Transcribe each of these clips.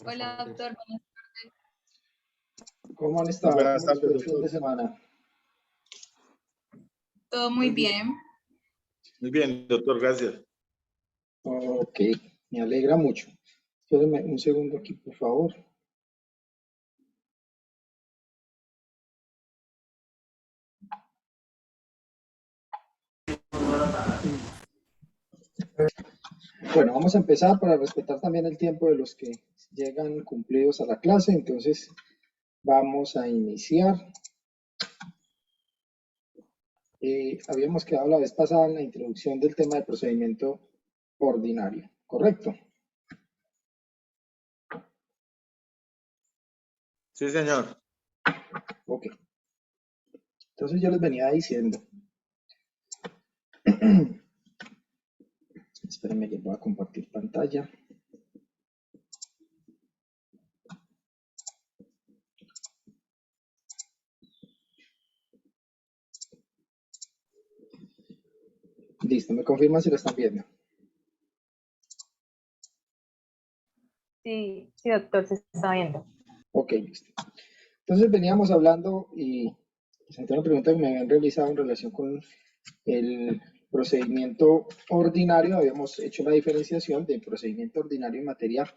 Hola, doctor. ¿Cómo han estado? Buenas ¿Cómo les fue tardes, el fin de doctor. semana? Todo muy bien. Muy bien, doctor, gracias. Ok, me alegra mucho. Espérenme un segundo aquí, por favor. Bueno, vamos a empezar para respetar también el tiempo de los que llegan cumplidos a la clase. Entonces, vamos a iniciar. Habíamos quedado la vez pasada en la introducción del tema de procedimiento ordinario, ¿correcto? Sí, señor. Ok. Entonces yo les venía diciendo. Espérenme, les voy a compartir pantalla. Listo, me confirman si lo están viendo. Sí, doctor, se está viendo. Ok, listo. Entonces veníamos hablando y presenté una pregunta que me habían realizado en relación con el procedimiento ordinario. Habíamos hecho la diferenciación de procedimiento ordinario en materia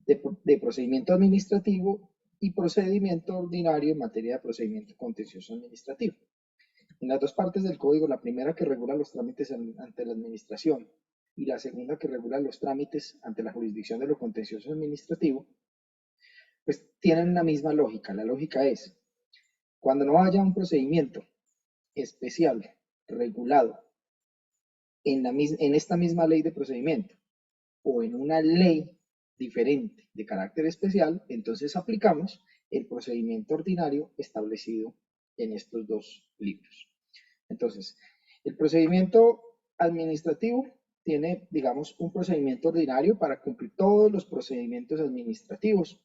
de procedimiento administrativo y procedimiento ordinario en materia de procedimiento contencioso administrativo. En las dos partes del código, la primera que regula los trámites ante la administración y la segunda que regula los trámites ante la jurisdicción de lo contencioso administrativo, pues tienen una misma lógica. La lógica es, cuando no haya un procedimiento especial regulado en esta misma ley de procedimiento o en una ley diferente de carácter especial, entonces aplicamos el procedimiento ordinario establecido en estos dos libros. Entonces, el procedimiento administrativo tiene, digamos, un procedimiento ordinario para cumplir todos los procedimientos administrativos.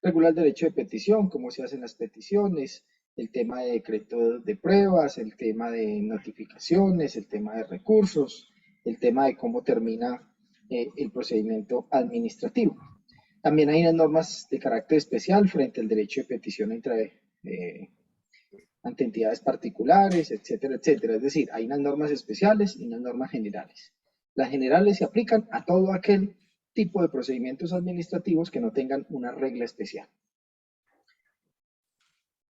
Regula el derecho de petición, cómo se hacen las peticiones, el tema de decreto de pruebas, el tema de notificaciones, el tema de recursos, el tema de cómo termina el procedimiento administrativo. También hay unas normas de carácter especial frente al derecho de petición ante entidades particulares, etcétera, etcétera. Es decir, hay unas normas especiales y unas normas generales. Las generales se aplican a todo aquel tipo de procedimientos administrativos que no tengan una regla especial.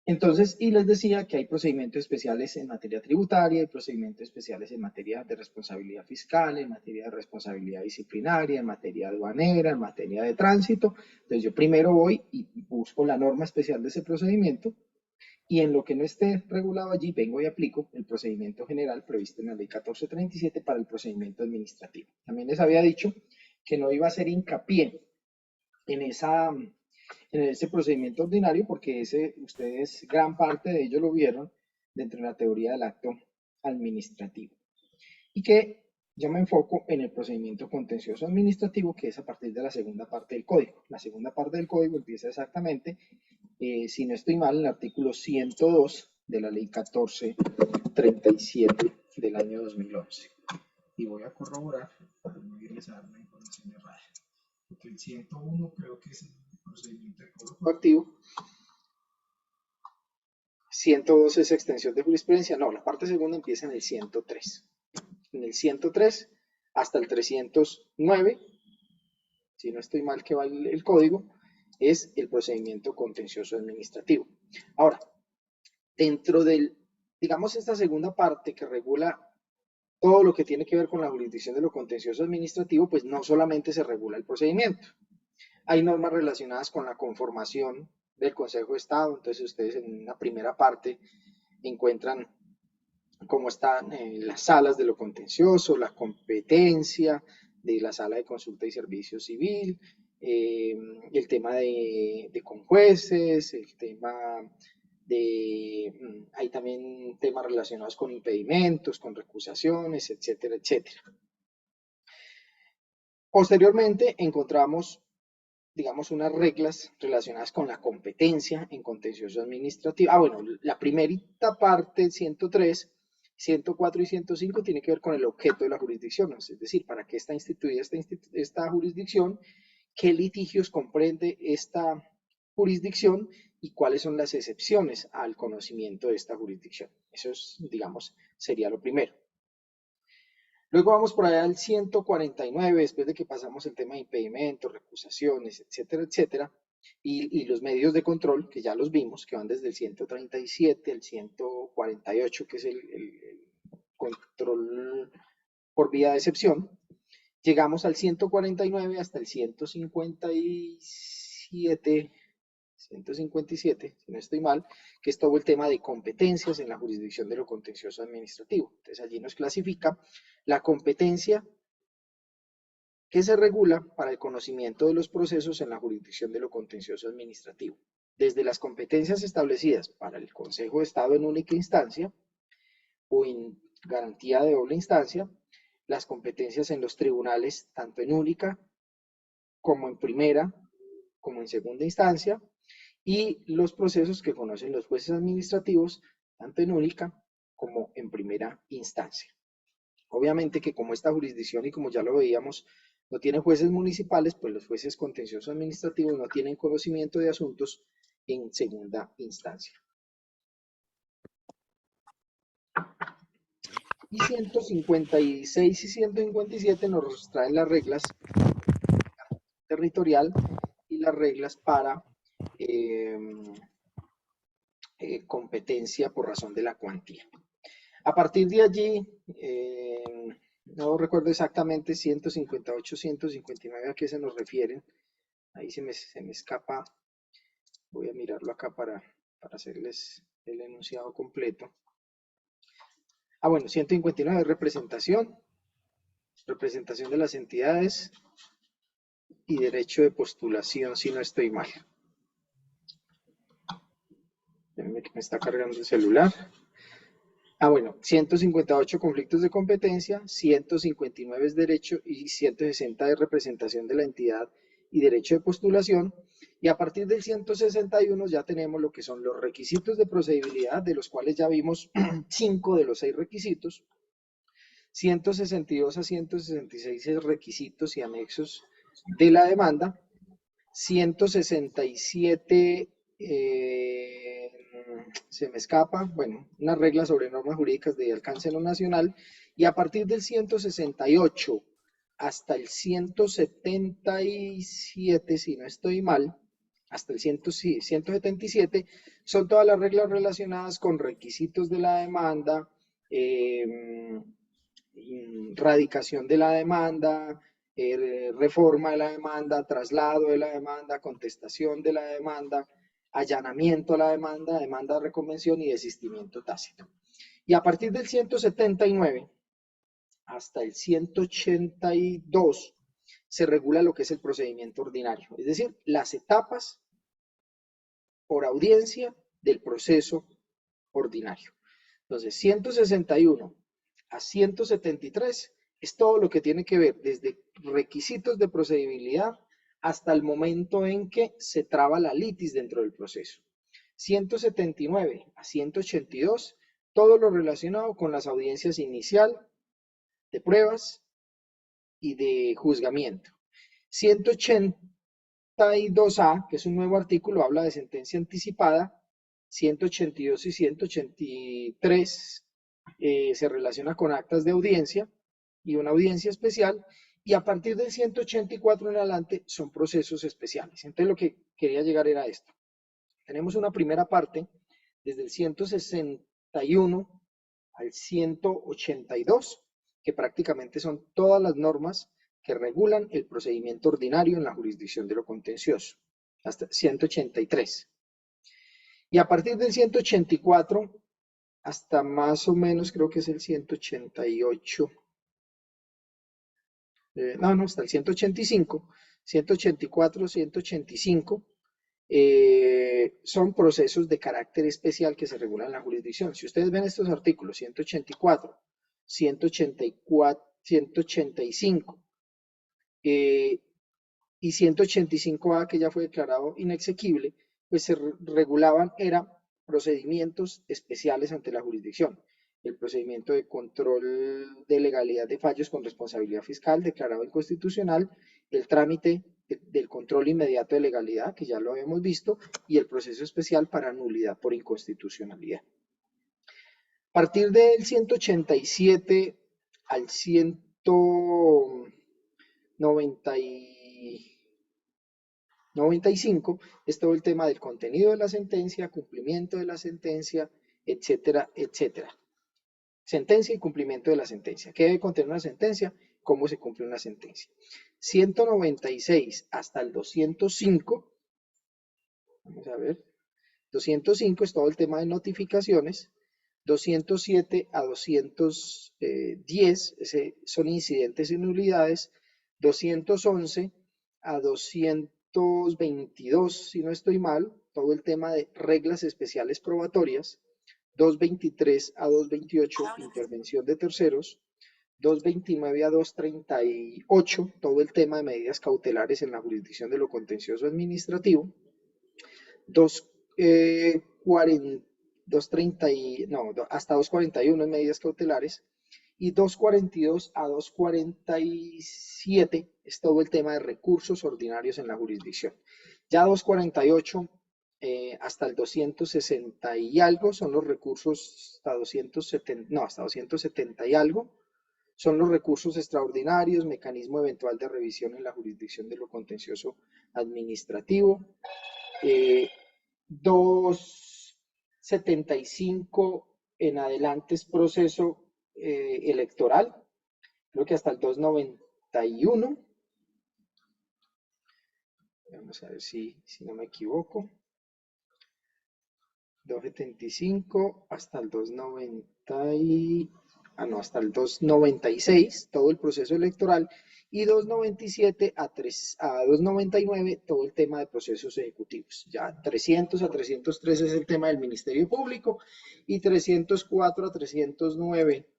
Entonces, y les decía que hay procedimientos especiales en materia tributaria, hay procedimientos especiales en materia de responsabilidad fiscal, en materia de responsabilidad disciplinaria, en materia aduanera, en materia de tránsito. Entonces, yo primero voy y busco la norma especial de ese procedimiento y en lo que no esté regulado allí, vengo y aplico el procedimiento general previsto en la ley 1437 para el procedimiento administrativo. También les había dicho que no iba a hacer hincapié en ese procedimiento ordinario, porque ustedes gran parte de ello lo vieron dentro de la teoría del acto administrativo. Y que yo me enfoco en el procedimiento contencioso administrativo, que es a partir de la segunda parte del código. La segunda parte del código empieza exactamente, si no estoy mal, en el artículo 102 de la ley 1437 del año 2011. Y voy a corroborar para no irles a dar una información errada. Porque el 101 creo que es el procedimiento de cobro activo. 102 es extensión de jurisprudencia. No, la parte segunda empieza en el 103. En el 103 hasta el 309, si no estoy mal que va el código, es el procedimiento contencioso administrativo. Ahora, dentro del, digamos, esta segunda parte que regula todo lo que tiene que ver con la jurisdicción de lo contencioso administrativo, pues no solamente se regula el procedimiento. Hay normas relacionadas con la conformación del Consejo de Estado, entonces ustedes en una primera parte encuentran cómo están las salas de lo contencioso, la competencia de la sala de consulta y servicio civil, el tema de conjueces, el tema hay también temas relacionados con impedimentos, con recusaciones, etcétera, etcétera. Posteriormente encontramos, digamos, unas reglas relacionadas con la competencia en contencioso administrativo. Bueno, la primerita parte, 103, 104 y 105, tiene que ver con el objeto de la jurisdicción, es decir, para qué está instituida esta jurisdicción qué litigios comprende esta jurisdicción y cuáles son las excepciones al conocimiento de esta jurisdicción. Eso es, digamos, sería lo primero. Luego vamos por allá al 149, después de que pasamos el tema de impedimentos, recusaciones, etcétera, etcétera, y los medios de control, que ya los vimos, que van desde el 137 al 148, que es el control por vía de excepción. Llegamos al 149 hasta el 157, si no estoy mal, que es todo el tema de competencias en la jurisdicción de lo contencioso administrativo. Entonces allí nos clasifica la competencia que se regula para el conocimiento de los procesos en la jurisdicción de lo contencioso administrativo. Desde las competencias establecidas para el Consejo de Estado en única instancia o en garantía de doble instancia, las competencias en los tribunales, tanto en única como en primera, como en segunda instancia, y los procesos que conocen los jueces administrativos, tanto en única como en primera instancia. Obviamente que como esta jurisdicción, y como ya lo veíamos, no tiene jueces municipales, pues los jueces contenciosos administrativos no tienen conocimiento de asuntos en segunda instancia. Y 156 y 157 nos traen las reglas territorial y las reglas para competencia por razón de la cuantía. A partir de allí, no recuerdo exactamente 158, 159 a qué se nos refieren. Ahí se me escapa. Voy a mirarlo acá para hacerles el enunciado completo. Bueno, 159 representación de las entidades y derecho de postulación, si no estoy mal. Déjenme que me está cargando el celular. Bueno, 158 conflictos de competencia, 159 es derecho y 160 es representación de la entidad y derecho de postulación. Y a partir del 161 ya tenemos lo que son los requisitos de procedibilidad, de los cuales ya vimos 5 de los 6 requisitos. 162 a 166 es requisitos y anexos de la demanda. 167 se me escapa, bueno, unas reglas sobre normas jurídicas de alcance no nacional, y a partir del 168 hasta el 177, si no estoy mal, hasta el 177, son todas las reglas relacionadas con requisitos de la demanda, radicación de la demanda, reforma de la demanda, traslado de la demanda, contestación de la demanda, allanamiento a la demanda, demanda de reconvención y desistimiento tácito. Y a partir del 179 hasta el 182 se regula lo que es el procedimiento ordinario, es decir, las etapas por audiencia del proceso ordinario. Entonces, 161 a 173 es todo lo que tiene que ver desde requisitos de procedibilidad hasta el momento en que se traba la litis dentro del proceso. 179 a 182, todo lo relacionado con las audiencias inicial, de pruebas y de juzgamiento. 182A, que es un nuevo artículo, habla de sentencia anticipada. 182 y 183 se relaciona con actas de audiencia y una audiencia especial, y a partir del 184 en adelante son procesos especiales. Entonces lo que quería llegar era esto. Tenemos una primera parte desde el 161 al 182, que prácticamente son todas las normas que regulan el procedimiento ordinario en la jurisdicción de lo contencioso, hasta 183. Y a partir del 184 hasta más o menos creo que es el 188, hasta el 185, 184, 185, son procesos de carácter especial que se regulan en la jurisdicción. Si ustedes ven estos artículos, 184, 184, 185 y 185A, que ya fue declarado inexequible, pues se regulaban, eran procedimientos especiales ante la jurisdicción. El procedimiento de control de legalidad de fallos con responsabilidad fiscal declarado inconstitucional, el trámite del control inmediato de legalidad, que ya lo habíamos visto, y el proceso especial para nulidad por inconstitucionalidad. A partir del 187 al 195 es todo el tema del contenido de la sentencia, cumplimiento de la sentencia, etcétera, etcétera. Sentencia y cumplimiento de la sentencia. ¿Qué debe contener una sentencia? ¿Cómo se cumple una sentencia? 196 hasta el 205, vamos a ver, 205 es todo el tema de notificaciones, 207 a 210 son incidentes y nulidades, 211 a 222, si no estoy mal, todo el tema de reglas especiales probatorias, 223 a 228, intervención de terceros, 229 a 238, todo el tema de medidas cautelares en la jurisdicción de lo contencioso administrativo, 230, hasta 241 en medidas cautelares, y 242 a 247 es todo el tema de recursos ordinarios en la jurisdicción. Ya 248 hasta el 260 y algo son los recursos, hasta 270 y algo, son los recursos extraordinarios, mecanismo eventual de revisión en la jurisdicción de lo contencioso administrativo. 275 en adelante es proceso electoral, creo que hasta el 291. Vamos a ver si no me equivoco. 275 hasta el 296, todo el proceso electoral, y 297 a 299, todo el tema de procesos ejecutivos. Ya 300 a 303 es el tema del Ministerio Público, y 304 a 309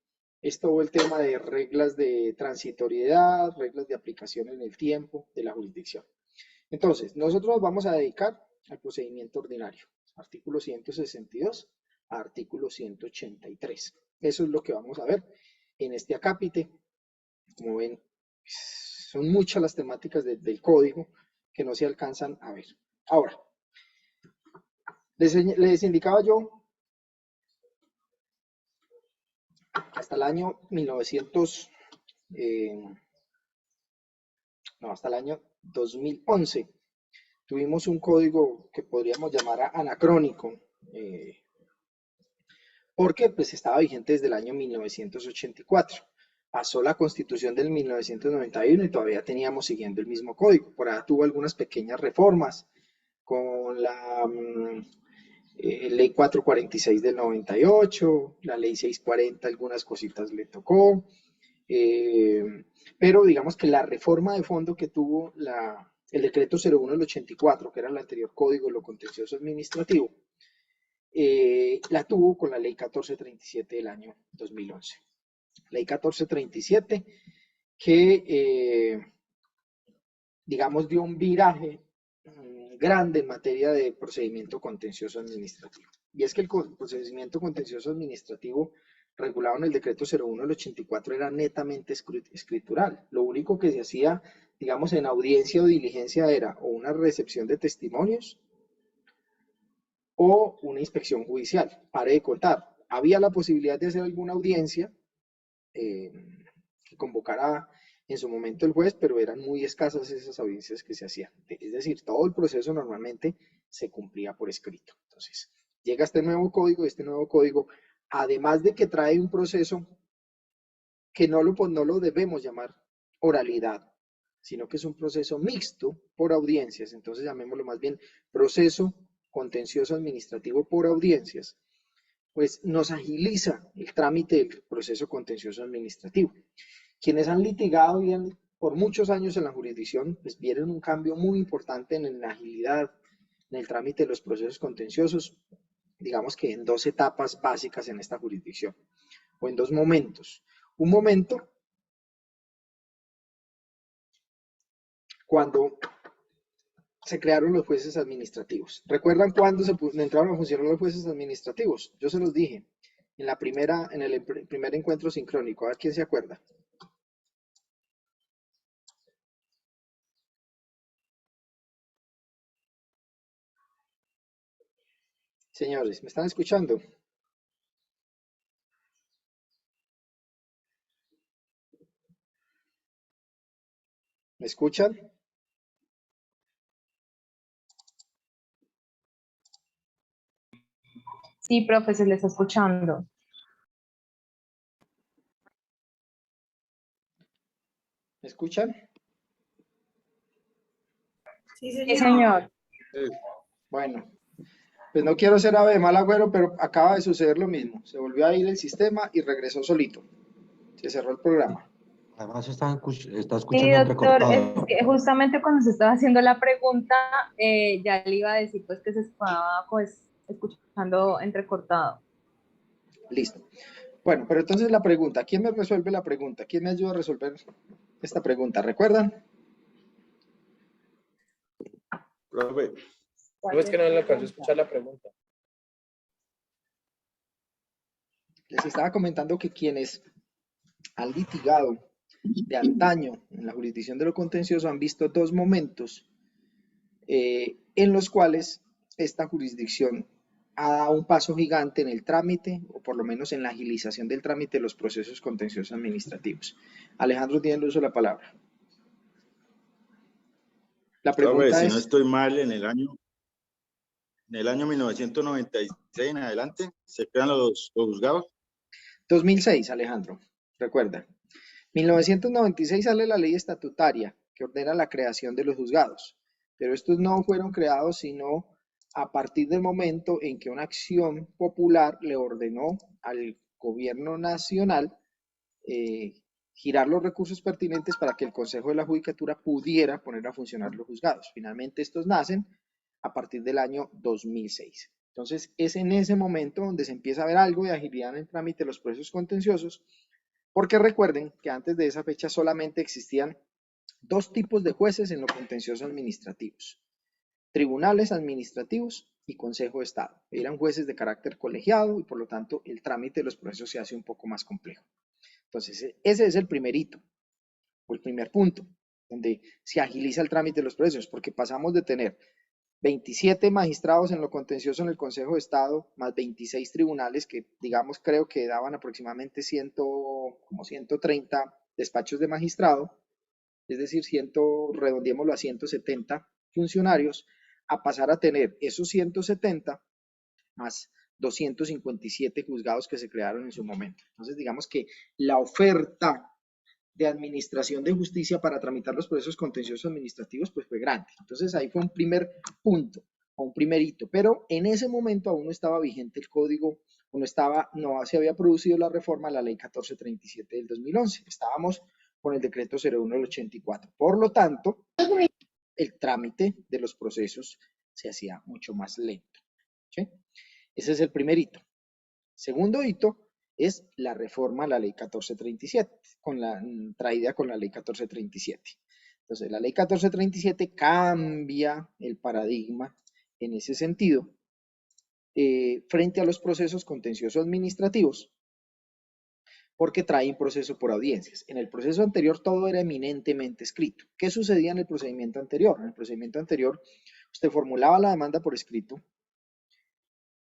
es todo el tema de reglas de transitoriedad, reglas de aplicación en el tiempo de la jurisdicción. Entonces, nosotros nos vamos a dedicar al procedimiento ordinario, artículo 162 a artículo 183. Eso es lo que vamos a ver en este acápite. Como ven, son muchas las temáticas del código que no se alcanzan a ver. Ahora, les indicaba yo, hasta el año 2011, tuvimos un código que podríamos llamar anacrónico, porque pues estaba vigente desde el año 1984. Pasó la Constitución del 1991 y todavía teníamos siguiendo el mismo código. Por ahí tuvo algunas pequeñas reformas con la ley 446 del 98, la ley 640, algunas cositas le tocó, pero digamos que la reforma de fondo que tuvo el decreto 01 del 84, que era el anterior código de lo contencioso administrativo, la tuvo con la ley 1437 del año 2011. Ley 1437 que, digamos, dio un viraje grande en materia de procedimiento contencioso administrativo. Y es que el procedimiento contencioso administrativo regulado en el decreto 01 del 84 era netamente escritural. Lo único que se hacía, digamos, en audiencia o diligencia era o una recepción de testimonios o una inspección judicial. Pare de contar. Había la posibilidad de hacer alguna audiencia que convocara en su momento el juez, pero eran muy escasas esas audiencias que se hacían. Es decir, todo el proceso normalmente se cumplía por escrito. Entonces, llega este nuevo código, además de que trae un proceso que no lo debemos llamar oralidad, sino que es un proceso mixto por audiencias, entonces llamémoslo más bien proceso contencioso administrativo por audiencias, pues nos agiliza el trámite del proceso contencioso administrativo. Quienes han litigado bien por muchos años en la jurisdicción, pues vieron un cambio muy importante en la agilidad, en el trámite de los procesos contenciosos, digamos que en dos etapas básicas en esta jurisdicción, o en dos momentos. Un momento cuando se crearon los jueces administrativos. ¿Recuerdan cuándo entraron a funcionar los jueces administrativos? Yo se los dije en el primer encuentro sincrónico. A ver quién se acuerda. Señores, ¿me están escuchando? ¿Me escuchan? Sí, profe, se les está escuchando. ¿Me escuchan? Sí, Sí, señor. Bueno, pues no quiero ser ave de mal agüero, pero acaba de suceder lo mismo. Se volvió a ir el sistema y regresó solito. Se cerró el programa. Además está Sí, escuchando doctor, es entrecortado. que justamente cuando se estaba haciendo la pregunta, ya le iba a decir pues que se estaba pues escuchando entrecortado. Listo. Bueno, pero entonces la pregunta, ¿quién me resuelve la pregunta? ¿Quién me ayuda a resolver esta pregunta? ¿Recuerdan? Profe, No es que no le alcanzó a escuchar la pregunta. Les estaba comentando que quienes han litigado de antaño en la jurisdicción de lo contencioso han visto dos momentos en los cuales esta jurisdicción ha dado un paso gigante en el trámite, o por lo menos en la agilización del trámite de los procesos contenciosos administrativos. Alejandro tiene el uso de la palabra. La profe, pregunta si no es, estoy mal, en el año 1996 en adelante, se crean los juzgados. 2006, Alejandro, recuerda. 1996 sale la ley estatutaria que ordena la creación de los juzgados, pero estos no fueron creados sino a partir del momento en que una acción popular le ordenó al gobierno nacional eh, girar los recursos pertinentes para que el Consejo de la Judicatura pudiera poner a funcionar los juzgados. Finalmente estos nacen a partir del año 2006. Entonces es en ese momento donde se empieza a ver algo de agilidad en el trámite de los procesos contenciosos, porque recuerden que antes de esa fecha solamente existían dos tipos de jueces en los contenciosos administrativos: tribunales administrativos y Consejo de Estado. Eran jueces de carácter colegiado y por lo tanto el trámite de los procesos se hace un poco más complejo. Entonces ese es el primer hito o el primer punto donde se agiliza el trámite de los procesos, porque pasamos de tener 27 magistrados en lo contencioso en el Consejo de Estado, más 26 tribunales que, digamos, creo que daban aproximadamente 130 despachos de magistrado, es decir, redondeémoslo a 170 funcionarios, a pasar a tener esos 170 más 257 juzgados que se crearon en su momento. Entonces, digamos que la oferta de administración de justicia para tramitar los procesos contenciosos administrativos pues fue grande. Entonces ahí fue un primer punto o un primer hito, pero en ese momento aún no estaba vigente el código, no se había producido la reforma a la ley 1437 del 2011, estábamos con el decreto 01 del 84. Por lo tanto, el trámite de los procesos se hacía mucho más lento. ¿Sí? Ese es el primer hito. Segundo hito es la reforma a la ley 1437, traída con la ley 1437. Entonces, la ley 1437 cambia el paradigma en ese sentido frente a los procesos contenciosos administrativos, porque trae un proceso por audiencias. En el proceso anterior todo era eminentemente escrito. ¿Qué sucedía en el procedimiento anterior? En el procedimiento anterior usted formulaba la demanda por escrito,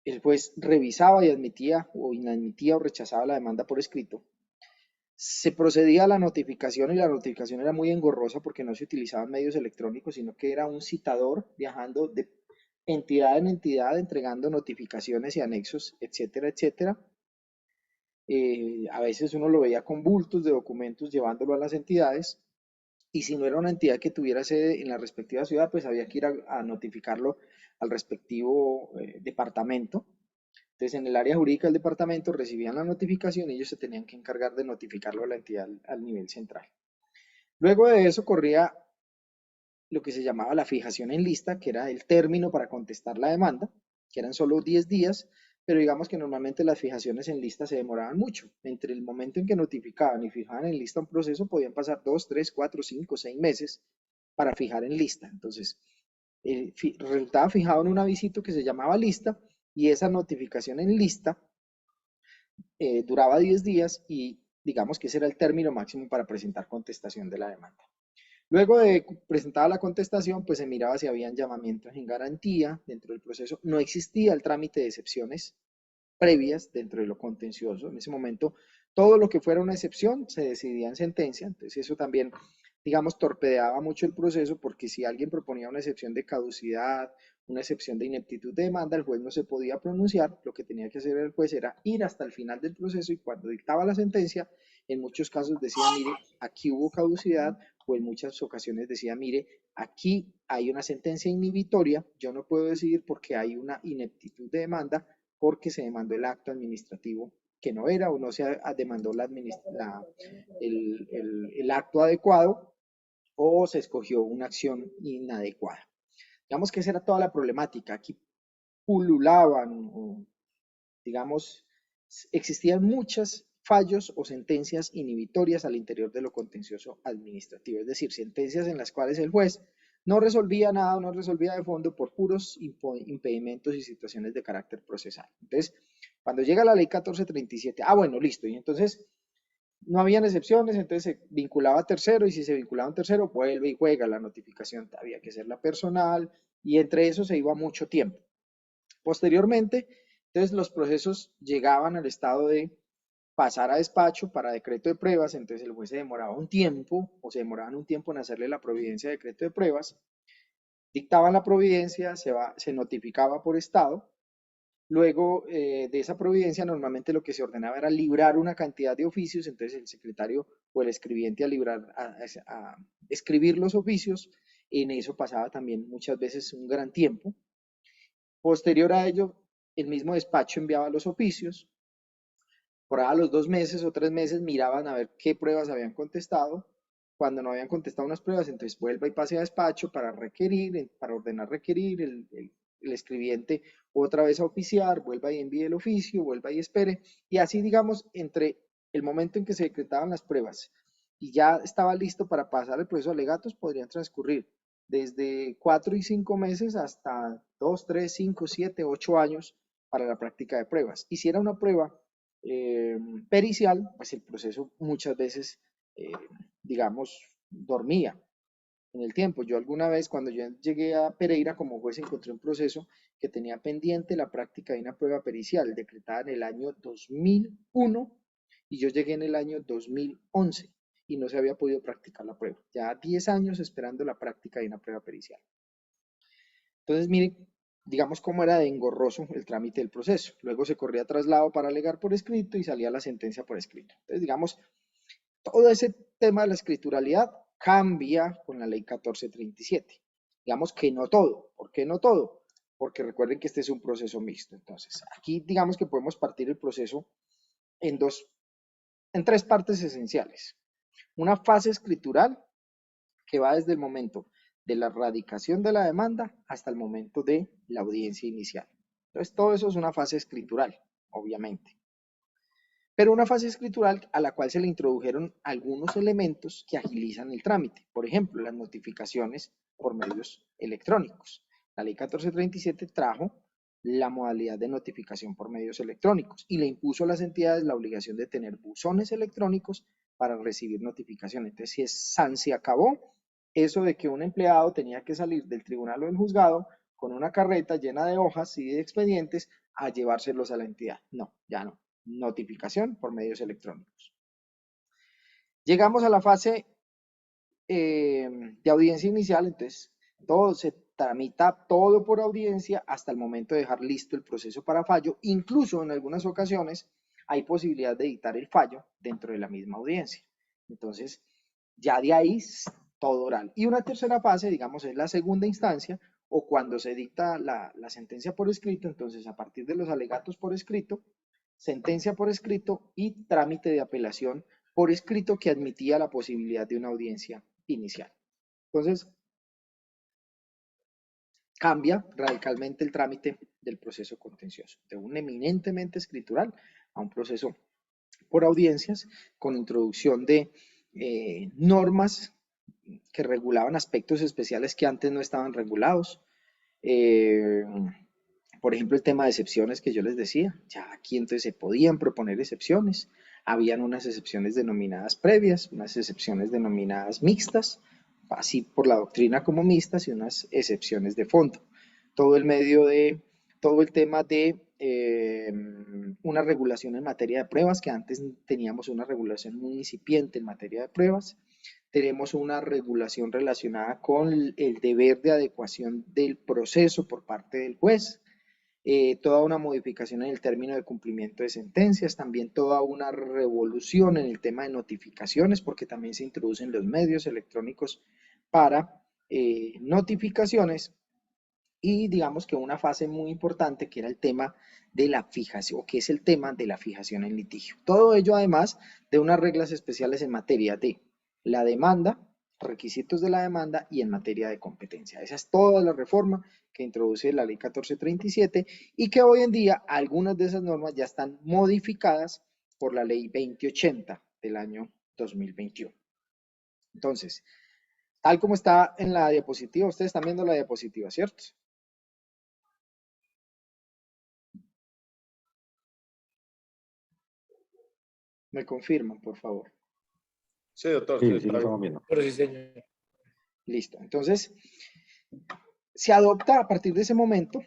el juez revisaba y admitía o inadmitía o rechazaba la demanda por escrito. Se procedía a la notificación y la notificación era muy engorrosa porque no se utilizaban medios electrónicos, sino que era un citador viajando de entidad en entidad, entregando notificaciones y anexos, etcétera, etcétera. A veces uno lo veía con bultos de documentos llevándolo a las entidades, y si no era una entidad que tuviera sede en la respectiva ciudad, pues había que ir a notificarlo al respectivo departamento. Entonces, en el área jurídica del departamento recibían la notificación y ellos se tenían que encargar de notificarlo a la entidad al nivel central. Luego de eso corría lo que se llamaba la fijación en lista, que era el término para contestar la demanda, que eran solo 10 días, pero digamos que normalmente las fijaciones en lista se demoraban mucho. Entre el momento en que notificaban y fijaban en lista un proceso, podían pasar 2, 3, 4, 5, 6 meses para fijar en lista. Entonces, resultaba fijado en un avisito que se llamaba lista, y esa notificación en lista duraba 10 días y digamos que ese era el término máximo para presentar contestación de la demanda. Luego de presentada la contestación, pues se miraba si habían llamamientos en garantía dentro del proceso. No existía el trámite de excepciones previas dentro de lo contencioso. En ese momento, todo lo que fuera una excepción se decidía en sentencia. Entonces, eso también, digamos, torpedeaba mucho el proceso, porque si alguien proponía una excepción de caducidad, una excepción de ineptitud de demanda, el juez no se podía pronunciar. Lo que tenía que hacer el juez era ir hasta el final del proceso, y cuando dictaba la sentencia, en muchos casos decía, mire, aquí hubo caducidad, o en muchas ocasiones decía, mire, aquí hay una sentencia inhibitoria, yo no puedo decidir porque hay una ineptitud de demanda, porque se demandó el acto administrativo que no era, o no se demandó el acto adecuado, o se escogió una acción inadecuada. Digamos que esa era toda la problemática. Aquí pululaban, digamos, existían muchos fallos o sentencias inhibitorias al interior de lo contencioso administrativo, es decir, sentencias en las cuales el juez no resolvía nada, no resolvía de fondo por puros impedimentos y situaciones de carácter procesal. Entonces, cuando llega la ley 1437, bueno, listo, y entonces no habían excepciones, entonces se vinculaba a tercero, y si se vinculaba a un tercero, vuelve y juega la notificación, había que hacerla personal, y entre eso se iba mucho tiempo. Posteriormente, entonces los procesos llegaban al estado de pasar a despacho para decreto de pruebas, entonces el juez se demoraba un tiempo, o se demoraban un tiempo en hacerle la providencia de decreto de pruebas, dictaban la providencia, se notificaba por estado. Luego de esa providencia, normalmente lo que se ordenaba era librar una cantidad de oficios, entonces el secretario o el escribiente a escribir los oficios, en eso pasaba también muchas veces un gran tiempo. Posterior a ello, el mismo despacho enviaba los oficios. Por ahí a los 2 meses o 3 meses miraban a ver qué pruebas habían contestado. Cuando no habían contestado unas pruebas, entonces vuelva y pase a despacho para requerir, para ordenar requerir, el escribiente otra vez a oficiar, vuelva y envíe el oficio, vuelva y espere. Y así, digamos, entre el momento en que se decretaban las pruebas y ya estaba listo para pasar el proceso de alegatos, podrían transcurrir desde 4 y 5 meses hasta 2, 3, 5, 7, 8 años para la práctica de pruebas. Y si era una prueba pericial, pues el proceso muchas veces, digamos, dormía en el tiempo. Yo alguna vez, cuando yo llegué a Pereira como juez, encontré un proceso que tenía pendiente la práctica de una prueba pericial decretada en el año 2001, y yo llegué en el año 2011 y no se había podido practicar la prueba. Ya 10 años esperando la práctica de una prueba pericial. Entonces, miren, digamos cómo era de engorroso el trámite del proceso. Luego se corría traslado para alegar por escrito y salía la sentencia por escrito. Entonces, digamos, todo ese tema de la escrituralidad cambia con la ley 1437. Digamos que no todo. ¿Por qué no todo? Porque recuerden que este es un proceso mixto. Entonces, aquí digamos que podemos partir el proceso en 3 partes esenciales. Una fase escritural que va desde el momento de la radicación de la demanda hasta el momento de la audiencia inicial. Entonces, todo eso es una fase escritural, obviamente. Pero una fase escritural a la cual se le introdujeron algunos elementos que agilizan el trámite. Por ejemplo, las notificaciones por medios electrónicos. La ley 1437 trajo la modalidad de notificación por medios electrónicos y le impuso a las entidades la obligación de tener buzones electrónicos para recibir notificaciones. Entonces, se acabó eso de que un empleado tenía que salir del tribunal o del juzgado con una carreta llena de hojas y de expedientes a llevárselos a la entidad. No, ya no. Notificación por medios electrónicos. Llegamos a la fase de audiencia inicial, entonces todo se tramita todo por audiencia hasta el momento de dejar listo el proceso para fallo. Incluso en algunas ocasiones hay posibilidad de dictar el fallo dentro de la misma audiencia. Entonces, ya de ahí todo oral. Y una tercera fase, digamos, es la segunda instancia, o cuando se dicta la sentencia por escrito. Entonces, a partir de los alegatos por escrito, sentencia por escrito y trámite de apelación por escrito que admitía la posibilidad de una audiencia inicial. Entonces, cambia radicalmente el trámite del proceso contencioso, de un eminentemente escritural a un proceso por audiencias, con introducción de normas que regulaban aspectos especiales que antes no estaban regulados. Por ejemplo, el tema de excepciones que yo les decía, ya aquí entonces se podían proponer excepciones. Habían unas excepciones denominadas previas, unas excepciones denominadas mixtas, así por la doctrina como mixtas y unas excepciones de fondo. Todo el tema de una regulación en materia de pruebas, que antes teníamos una regulación muy incipiente en materia de pruebas. Tenemos una regulación relacionada con el deber de adecuación del proceso por parte del juez. Toda una modificación en el término de cumplimiento de sentencias, también toda una revolución en el tema de notificaciones, porque también se introducen los medios electrónicos para notificaciones, y digamos que una fase muy importante que era el tema de la fijación, o que es el tema de la fijación en litigio. Todo ello además de unas reglas especiales en materia de la demanda, requisitos de la demanda y en materia de competencia. Esa es toda la reforma que introduce la ley 1437 y que hoy en día algunas de esas normas ya están modificadas por la ley 2080 del año 2021. Entonces, tal como está en la diapositiva, ustedes están viendo la diapositiva, ¿cierto? Me confirman, por favor. Sí, doctor. Sí, sí, lo estamos viendo. Pero sí, señor. Listo. Entonces, se adopta a partir de ese momento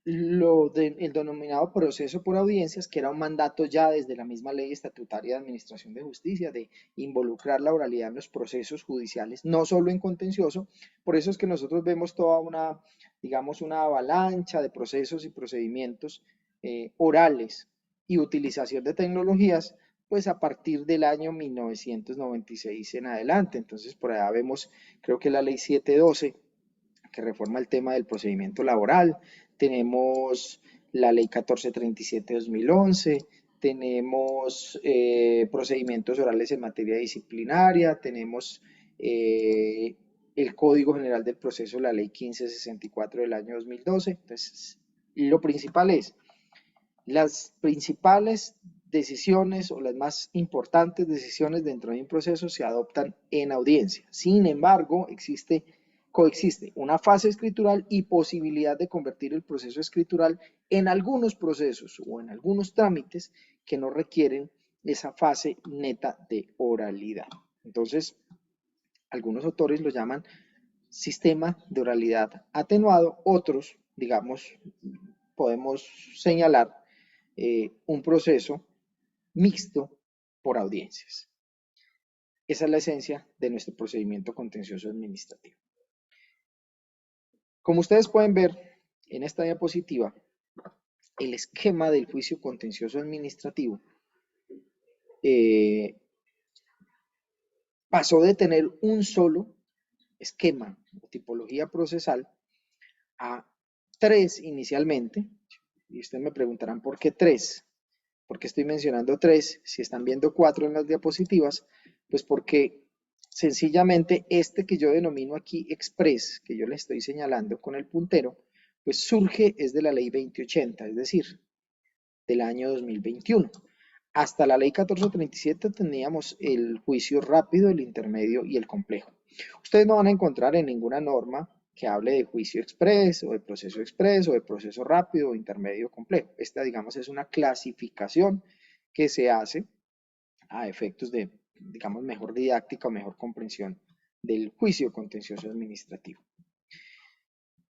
el denominado proceso por audiencias, que era un mandato ya desde la misma ley estatutaria de administración de justicia, de involucrar la oralidad en los procesos judiciales, no solo en contencioso. Por eso es que nosotros vemos toda una, digamos, una avalancha de procesos y procedimientos orales y utilización de tecnologías, pues a partir del año 1996 en adelante. Entonces, por allá vemos, creo que la ley 712, que reforma el tema del procedimiento laboral. Tenemos la ley 1437-2011, tenemos procedimientos orales en materia disciplinaria, tenemos el Código General del Proceso, la ley 1564 del año 2012. Entonces, lo principal es, las principales decisiones o las más importantes decisiones dentro de un proceso se adoptan en audiencia. Sin embargo, coexiste una fase escritural y posibilidad de convertir el proceso escritural en algunos procesos o en algunos trámites que no requieren esa fase neta de oralidad. Entonces, algunos autores lo llaman sistema de oralidad atenuado, otros, digamos, podemos señalar un proceso mixto por audiencias. Esa es la esencia de nuestro procedimiento contencioso administrativo. Como ustedes pueden ver en esta diapositiva, el esquema del juicio contencioso administrativo pasó de tener un solo esquema o tipología procesal a 3 inicialmente. Y ustedes me preguntarán, ¿por qué 3? ¿Por qué estoy mencionando 3? Si están viendo 4 en las diapositivas, pues porque sencillamente este que yo denomino aquí Express, que yo le estoy señalando con el puntero, pues surge es de la ley 2080, es decir, del año 2021. Hasta la ley 1437 teníamos el juicio rápido, el intermedio y el complejo. Ustedes no van a encontrar en ninguna norma que hable de juicio express o de proceso rápido o intermedio o complejo. Esta, digamos, es una clasificación que se hace a efectos de, digamos, mejor didáctica o mejor comprensión del juicio contencioso administrativo.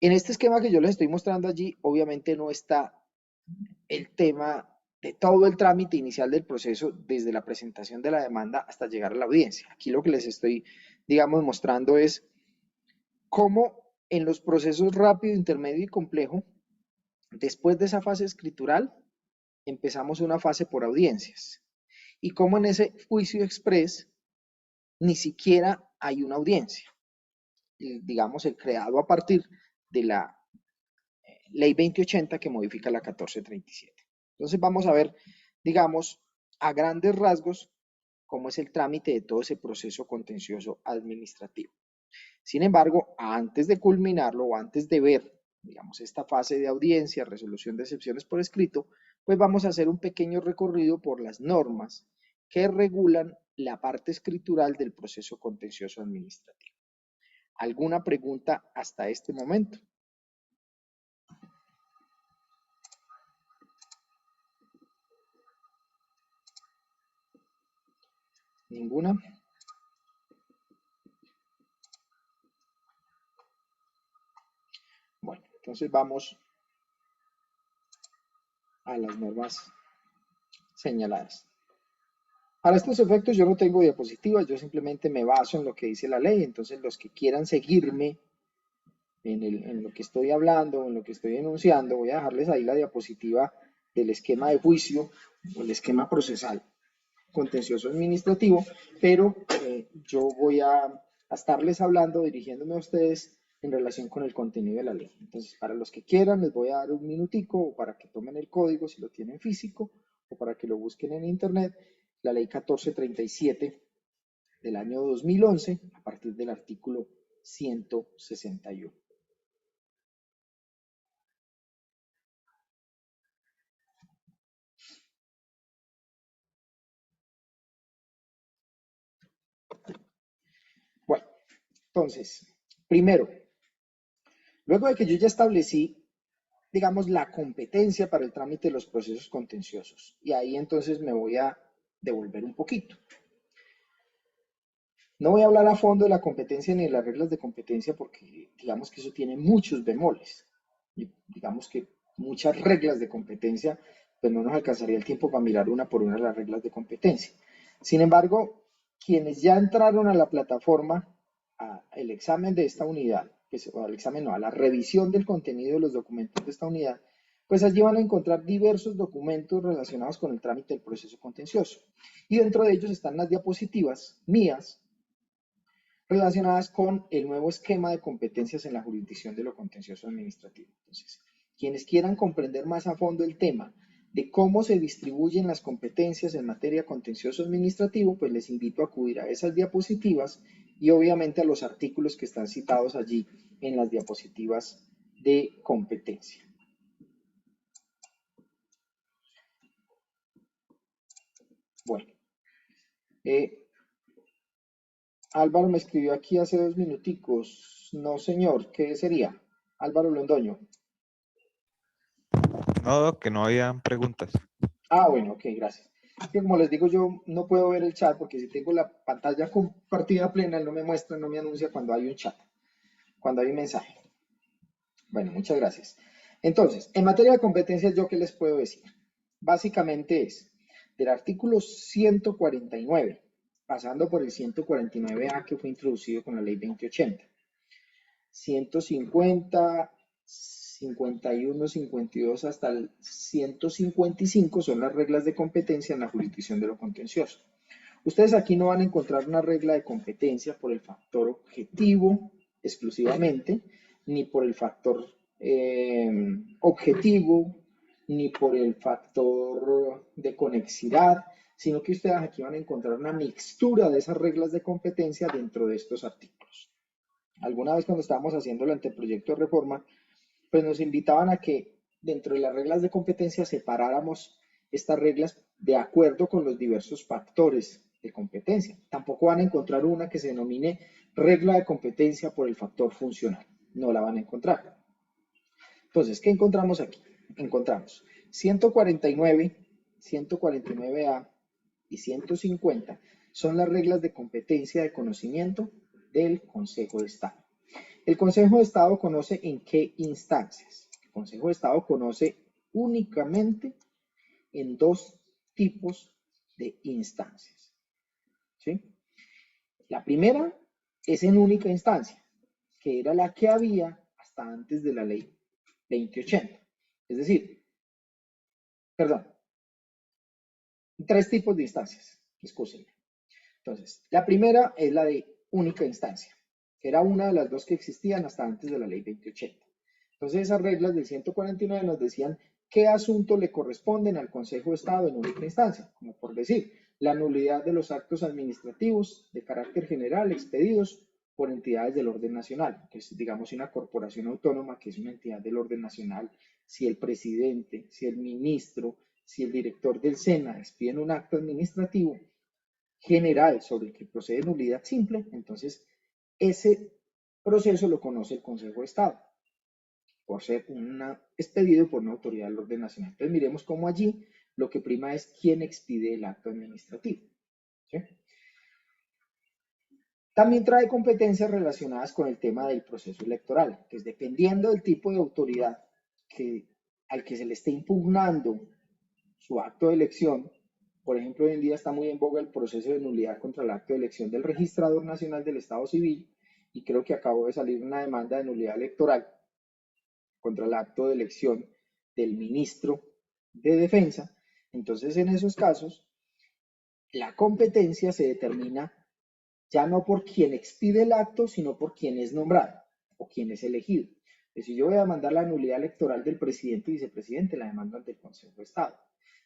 En este esquema que yo les estoy mostrando allí, obviamente no está el tema de todo el trámite inicial del proceso desde la presentación de la demanda hasta llegar a la audiencia. Aquí lo que les estoy, digamos, mostrando es cómo en los procesos rápido, intermedio y complejo, después de esa fase escritural, empezamos una fase por audiencias. Y cómo en ese juicio express ni siquiera hay una audiencia. Digamos, el creado a partir de la ley 2080 que modifica la 1437. Entonces vamos a ver, digamos, a grandes rasgos, cómo es el trámite de todo ese proceso contencioso administrativo. Sin embargo, antes de culminarlo o antes de ver, digamos, esta fase de audiencia, resolución de excepciones por escrito, pues vamos a hacer un pequeño recorrido por las normas que regulan la parte escritural del proceso contencioso administrativo. ¿Alguna pregunta hasta este momento? ¿Ninguna? Entonces vamos a las normas señaladas. Para estos efectos yo no tengo diapositivas, yo simplemente me baso en lo que dice la ley. Entonces los que quieran seguirme en lo que estoy hablando, en lo que estoy enunciando, voy a dejarles ahí la diapositiva del esquema de juicio o el esquema procesal contencioso administrativo, pero yo voy a estarles hablando, dirigiéndome a ustedes en relación con el contenido de la ley. Entonces, para los que quieran, les voy a dar un minutico o para que tomen el código si lo tienen físico o para que lo busquen en internet, la ley 1437 del año 2011 a partir del artículo 161. Bueno, entonces, primero, luego de que yo ya establecí, digamos, la competencia para el trámite de los procesos contenciosos, y ahí entonces me voy a devolver un poquito. No voy a hablar a fondo de la competencia ni de las reglas de competencia porque digamos que eso tiene muchos bemoles. Y digamos que muchas reglas de competencia, pues no nos alcanzaría el tiempo para mirar una por una las reglas de competencia. Sin embargo, quienes ya entraron a la plataforma, al examen de esta unidad, o al examen no, a la revisión del contenido de los documentos de esta unidad, pues allí van a encontrar diversos documentos relacionados con el trámite del proceso contencioso. Y dentro de ellos están las diapositivas mías relacionadas con el nuevo esquema de competencias en la jurisdicción de lo contencioso administrativo. Entonces, quienes quieran comprender más a fondo el tema de cómo se distribuyen las competencias en materia contencioso administrativo, pues les invito a acudir a esas diapositivas y obviamente a los artículos que están citados allí en las diapositivas de competencia. Bueno, Álvaro me escribió aquí hace 2 minuticos. No, señor, ¿qué sería? Álvaro Londoño. No, que no habían preguntas. Ah, bueno, ok, gracias. Que como les digo, yo no puedo ver el chat porque si tengo la pantalla compartida plena, él no me muestra, no me anuncia cuando hay un chat, cuando hay un mensaje. Bueno, muchas gracias. Entonces, en materia de competencias, ¿yo qué les puedo decir? Básicamente es del artículo 149, pasando por el 149A que fue introducido con la ley 2080, 150, 51, 52 hasta el 155 son las reglas de competencia en la jurisdicción de lo contencioso. Ustedes aquí no van a encontrar una regla de competencia por el factor objetivo exclusivamente, ni por el factor objetivo, ni por el factor de conexidad, sino que ustedes aquí van a encontrar una mixtura de esas reglas de competencia dentro de estos artículos. Alguna vez cuando estábamos haciendo el anteproyecto de reforma, pues nos invitaban a que dentro de las reglas de competencia separáramos estas reglas de acuerdo con los diversos factores de competencia. Tampoco van a encontrar una que se denomine regla de competencia por el factor funcional. No la van a encontrar. Entonces, ¿qué encontramos aquí? Encontramos 149, 149A y 150 son las reglas de competencia de conocimiento del Consejo de Estado. El Consejo de Estado conoce en qué instancias. El Consejo de Estado conoce únicamente en 2 tipos de instancias. ¿Sí? La primera es en única instancia, que era la que había hasta antes de la ley 2080. Es decir, perdón, 3 tipos de instancias, excúsenme. Entonces, la primera es la de única instancia, que era una de las 2 que existían hasta antes de la ley 2080. Entonces, esas reglas del 149 nos decían qué asuntos le corresponden al Consejo de Estado en única instancia, como por decir, la nulidad de los actos administrativos de carácter general expedidos por entidades del orden nacional, que es, digamos, una corporación autónoma que es una entidad del orden nacional. Si el presidente, si el ministro, si el director del SENA expiden un acto administrativo general sobre el que procede nulidad simple, entonces ese proceso lo conoce el Consejo de Estado por ser expedido por una autoridad del orden nacional. Entonces miremos cómo allí lo que prima es quién expide el acto administrativo. ¿Sí? También trae competencias relacionadas con el tema del proceso electoral, que es dependiendo del tipo de autoridad al que se le esté impugnando su acto de elección. Por ejemplo, hoy en día está muy en boga el proceso de nulidad contra el acto de elección del Registrador Nacional del Estado Civil, y creo que acabó de salir una demanda de nulidad electoral contra el acto de elección del ministro de Defensa. Entonces, en esos casos, la competencia se determina ya no por quien expide el acto, sino por quien es nombrado o quien es elegido. Pues si yo voy a demandar la nulidad electoral del presidente y vicepresidente, la demando ante el Consejo de Estado.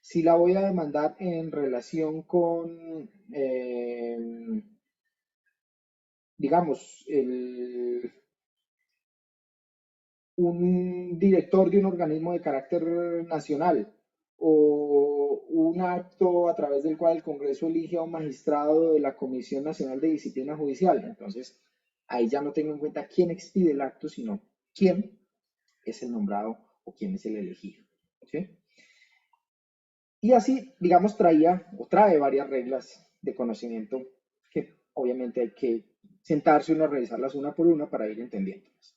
Si la voy a demandar en relación con, digamos, un director de un organismo de carácter nacional o un acto a través del cual el Congreso elige a un magistrado de la Comisión Nacional de Disciplina Judicial, entonces ahí ya no tengo en cuenta quién expide el acto, sino quién es el nombrado o quién es el elegido, ¿sí? Y así, digamos, trae varias reglas de conocimiento que obviamente hay que sentarse uno a revisarlas una por una para ir entendiéndolas.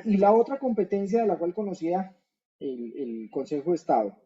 Y la otra competencia de la cual conocía el Consejo de Estado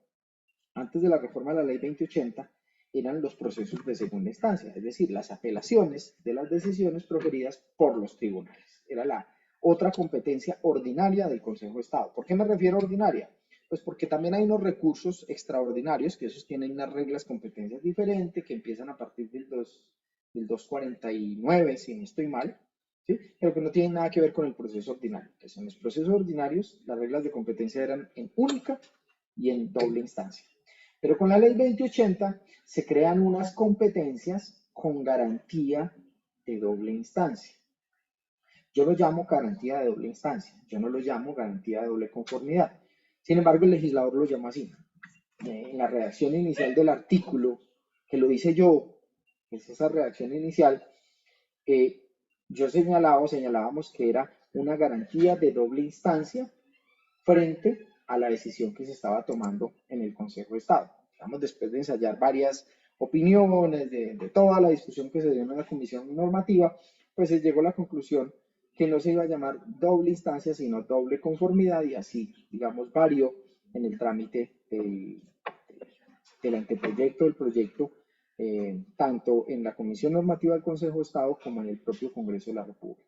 antes de la reforma de la Ley 2080 eran los procesos de segunda instancia, es decir, las apelaciones de las decisiones proferidas por los tribunales. Era la otra competencia ordinaria del Consejo de Estado. ¿Por qué me refiero a ordinaria? Pues porque también hay unos recursos extraordinarios que esos tienen unas reglas, competencias diferentes que empiezan a partir del 249, si no estoy mal, ¿sí? Pero que no tienen nada que ver con el proceso ordinario. Entonces, en los procesos ordinarios, las reglas de competencia eran en única y en doble instancia. Pero con la ley 2080 se crean unas competencias con garantía de doble instancia. Yo lo llamo garantía de doble instancia, yo no lo llamo garantía de doble conformidad. Sin embargo, el legislador lo llama así. En la redacción inicial del artículo, que lo hice yo, es esa redacción inicial, yo señalábamos que era una garantía de doble instancia frente a la decisión que se estaba tomando en el Consejo de Estado. Digamos, después de ensayar varias opiniones, de toda la discusión que se dio en la comisión normativa, pues se llegó a la conclusión que no se iba a llamar doble instancia, sino doble conformidad, y así, digamos, varió en el trámite del anteproyecto del proyecto, tanto en la Comisión Normativa del Consejo de Estado como en el propio Congreso de la República.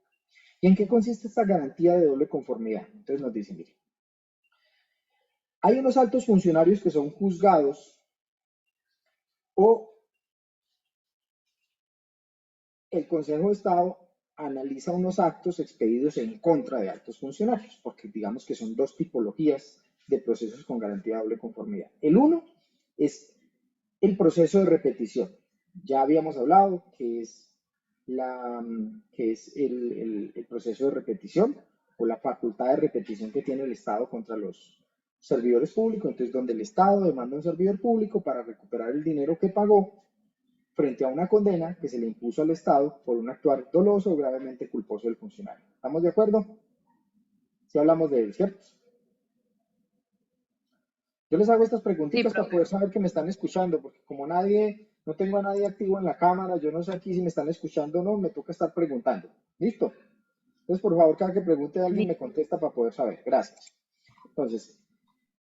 ¿Y en qué consiste esta garantía de doble conformidad? Entonces nos dicen, mire, hay unos altos funcionarios que son juzgados o el Consejo de Estado analiza unos actos expedidos en contra de altos funcionarios, porque digamos que son dos tipologías de procesos con garantía de doble conformidad. El uno es el proceso de repetición. Ya habíamos hablado que es el proceso de repetición o la facultad de repetición que tiene el Estado contra los servidores públicos. Entonces, donde el Estado demanda a un servidor público para recuperar el dinero que pagó frente a una condena que se le impuso al Estado por un actuar doloso o gravemente culposo del funcionario. ¿Estamos de acuerdo? Si hablamos de él, ¿cierto? Yo les hago estas preguntitas para poder saber que me están escuchando, porque como no tengo a nadie activo en la cámara, yo no sé aquí si me están escuchando o no, me toca estar preguntando. ¿Listo? Entonces, por favor, cada que pregunte alguien me contesta para poder saber. Gracias. Entonces,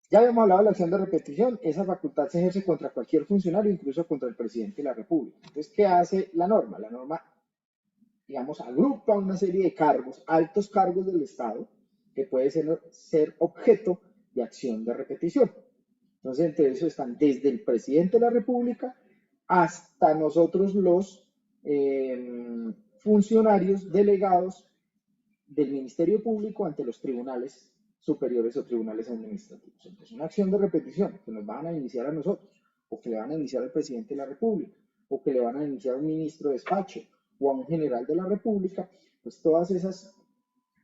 ya habíamos hablado de la acción de repetición. Esa facultad se ejerce contra cualquier funcionario, incluso contra el presidente de la República. Entonces, ¿qué hace la norma? La norma, digamos, agrupa una serie de cargos, altos cargos del Estado, que puede ser objeto de acción de repetición. Entonces, entre eso están desde el presidente de la República hasta nosotros los funcionarios delegados del Ministerio Público ante los tribunales superiores o tribunales administrativos. Entonces, una acción de repetición que nos van a iniciar a nosotros, o que le van a iniciar al presidente de la República, o que le van a iniciar a un ministro de despacho, o a un general de la República, pues todas esas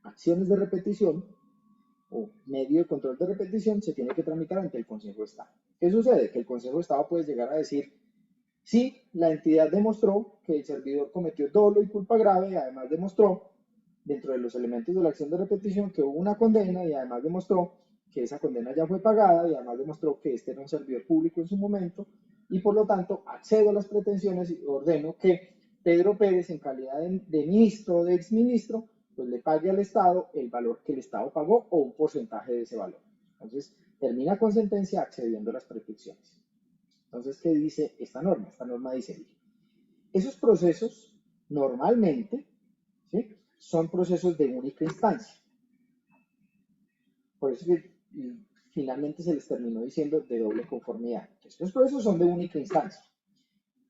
acciones de repetición o medio de control de repetición se tiene que tramitar ante el Consejo de Estado. ¿Qué sucede? Que el Consejo de Estado puede llegar a decir, sí, la entidad demostró que el servidor cometió dolo y culpa grave, y además demostró, dentro de los elementos de la acción de repetición, que hubo una condena, y además demostró que esa condena ya fue pagada, y además demostró que este era un servidor público en su momento, y por lo tanto accedo a las pretensiones y ordeno que Pedro Pérez, en calidad de ministro o de exministro, pues le pague al Estado el valor que el Estado pagó o un porcentaje de ese valor. Entonces, termina con sentencia accediendo a las prescripciones. Entonces, ¿qué dice esta norma? Esta norma dice, esos procesos normalmente, ¿sí?, son procesos de única instancia. Por eso que finalmente se les terminó diciendo de doble conformidad. Entonces, los procesos son de única instancia.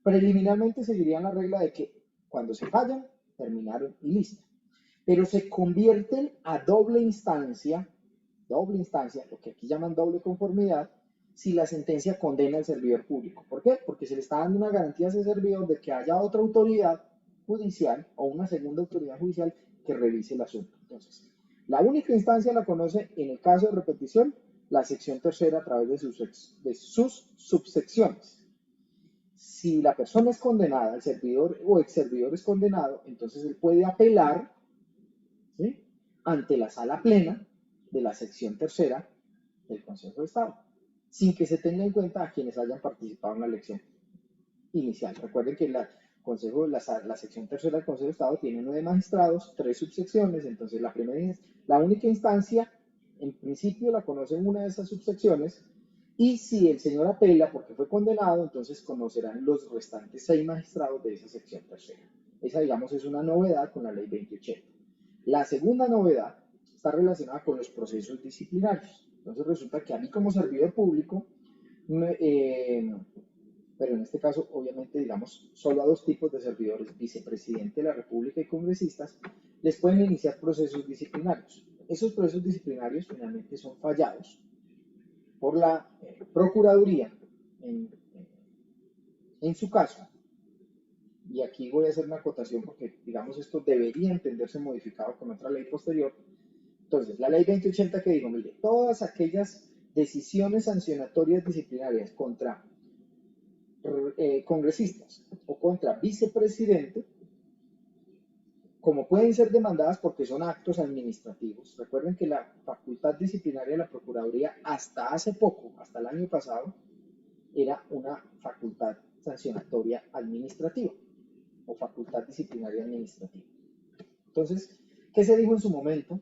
Preliminarmente seguirían la regla de que cuando se fallan, terminaron y listo. Pero se convierten a doble instancia, lo que aquí llaman doble conformidad, si la sentencia condena al servidor público. ¿Por qué? Porque se le está dando una garantía a ese servidor de que haya otra autoridad judicial o una segunda autoridad judicial que revise el asunto. Entonces, la única instancia la conoce, en el caso de repetición, la sección tercera a través de sus subsecciones. Si la persona es condenada, el servidor o ex servidor es condenado, entonces él puede apelar, ¿sí?, ante la sala plena de la sección tercera del Consejo de Estado, sin que se tenga en cuenta a quienes hayan participado en la elección inicial. Recuerden que la sección tercera del Consejo de Estado tiene 9 magistrados, 3 subsecciones, entonces la única instancia, en principio la conocen una de esas subsecciones, y si el señor apela porque fue condenado, entonces conocerán los restantes 6 magistrados de esa sección tercera. Esa, digamos, es una novedad con la ley 2080. La segunda novedad está relacionada con los procesos disciplinarios. Entonces resulta que a mí como servidor público, pero en este caso, obviamente, digamos, solo a 2 tipos de servidores, vicepresidente de la República y congresistas, les pueden iniciar procesos disciplinarios. Esos procesos disciplinarios finalmente son fallados por la Procuraduría en su caso. Y aquí voy a hacer una acotación porque, digamos, esto debería entenderse modificado con otra ley posterior. Entonces, la ley 2080 que dijo, mire, todas aquellas decisiones sancionatorias disciplinarias contra congresistas o contra vicepresidente, como pueden ser demandadas porque son actos administrativos. Recuerden que la facultad disciplinaria de la Procuraduría hasta hace poco, hasta el año pasado, era una facultad sancionatoria administrativa o facultad disciplinaria administrativa. Entonces, ¿qué se dijo en su momento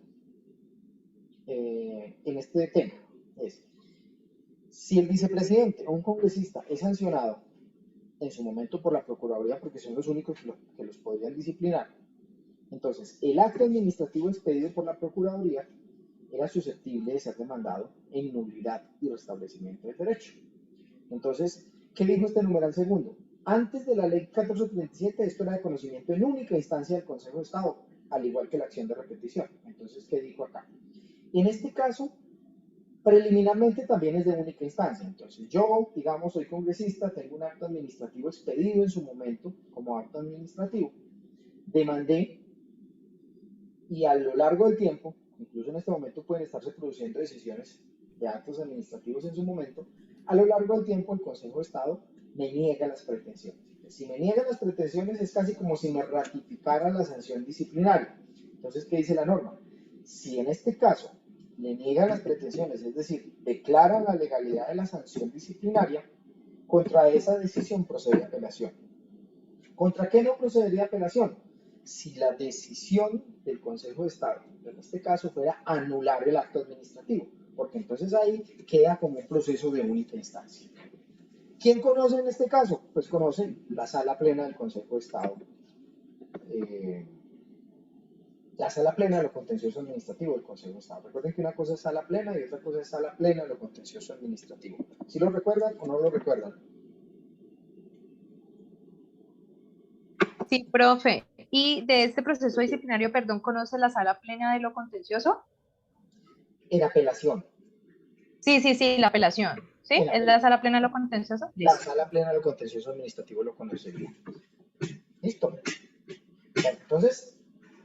en este tema? Es, si el vicepresidente o un congresista es sancionado en su momento por la Procuraduría, porque son los únicos que los podrían disciplinar, entonces el acto administrativo expedido por la Procuraduría era susceptible de ser demandado en nulidad y restablecimiento del derecho. Entonces, ¿qué dijo este numeral segundo? Antes de la ley 1437, esto era de conocimiento en única instancia del Consejo de Estado, al igual que la acción de repetición. Entonces, ¿qué dijo acá? Y en este caso, preliminarmente también es de única instancia. Entonces, yo, digamos, soy congresista, tengo un acto administrativo expedido en su momento como acto administrativo, demandé, y a lo largo del tiempo, incluso en este momento pueden estarse produciendo decisiones de actos administrativos en su momento, a lo largo del tiempo el Consejo de Estado me niega las pretensiones. Si me niegan las pretensiones es casi como si me ratificara la sanción disciplinaria. Entonces, ¿qué dice la norma? Si en este caso le niegan las pretensiones, es decir, declaran la legalidad de la sanción disciplinaria, contra esa decisión procede apelación. ¿Contra qué no procedería apelación? Si la decisión del Consejo de Estado, en este caso, fuera anular el acto administrativo, porque entonces ahí queda como un proceso de única instancia. ¿Quién conoce en este caso? Pues conoce la sala plena del Consejo de Estado, la sala plena de lo contencioso administrativo del Consejo de Estado. Recuerden que una cosa es sala plena y otra cosa es sala plena de lo contencioso administrativo. ¿Sí lo recuerdan o no lo recuerdan? Sí, profe. ¿Y de este proceso disciplinario, perdón, conoce la sala plena de lo contencioso? En apelación. Sí, la apelación. ¿Sí? ¿Es la sala plena de lo contencioso? La Listo. sala plena de lo contencioso administrativo lo conocería. Listo. Bueno, entonces,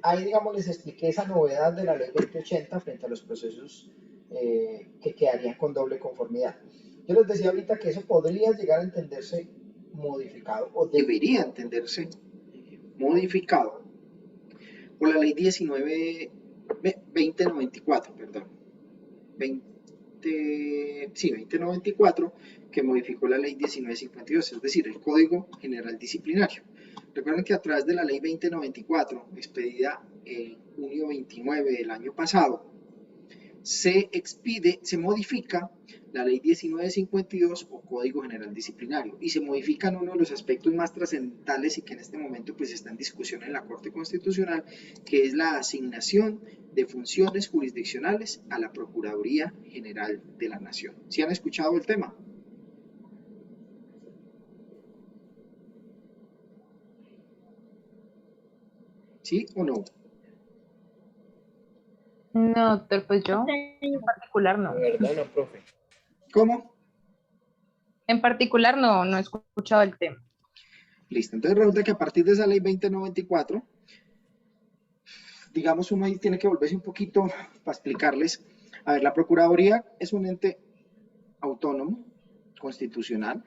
ahí, digamos, les expliqué esa novedad de la ley 2080 frente a los procesos que quedarían con doble conformidad. Yo les decía ahorita que eso podría llegar a entenderse modificado, o debería entenderse modificado, por la ley 2094, perdón. 2094. 2094, que modificó la ley 1952, es decir, el Código General Disciplinario. Recuerden que a través de la ley 2094, expedida en junio 29 del año pasado, se modifica la ley 1952 o Código General Disciplinario, y se modifican uno de los aspectos más trascendentales y que en este momento pues está en discusión en la Corte Constitucional, que es la asignación de funciones jurisdiccionales a la Procuraduría General de la Nación. ¿Sí han escuchado el tema? ¿Sí o no? No, doctor, pues yo en particular no. La verdad, no, profe. ¿Cómo? En particular no he escuchado el tema. Listo, entonces resulta que a partir de esa ley 2094, digamos, uno ahí tiene que volverse un poquito para explicarles. A ver, la Procuraduría es un ente autónomo, constitucional,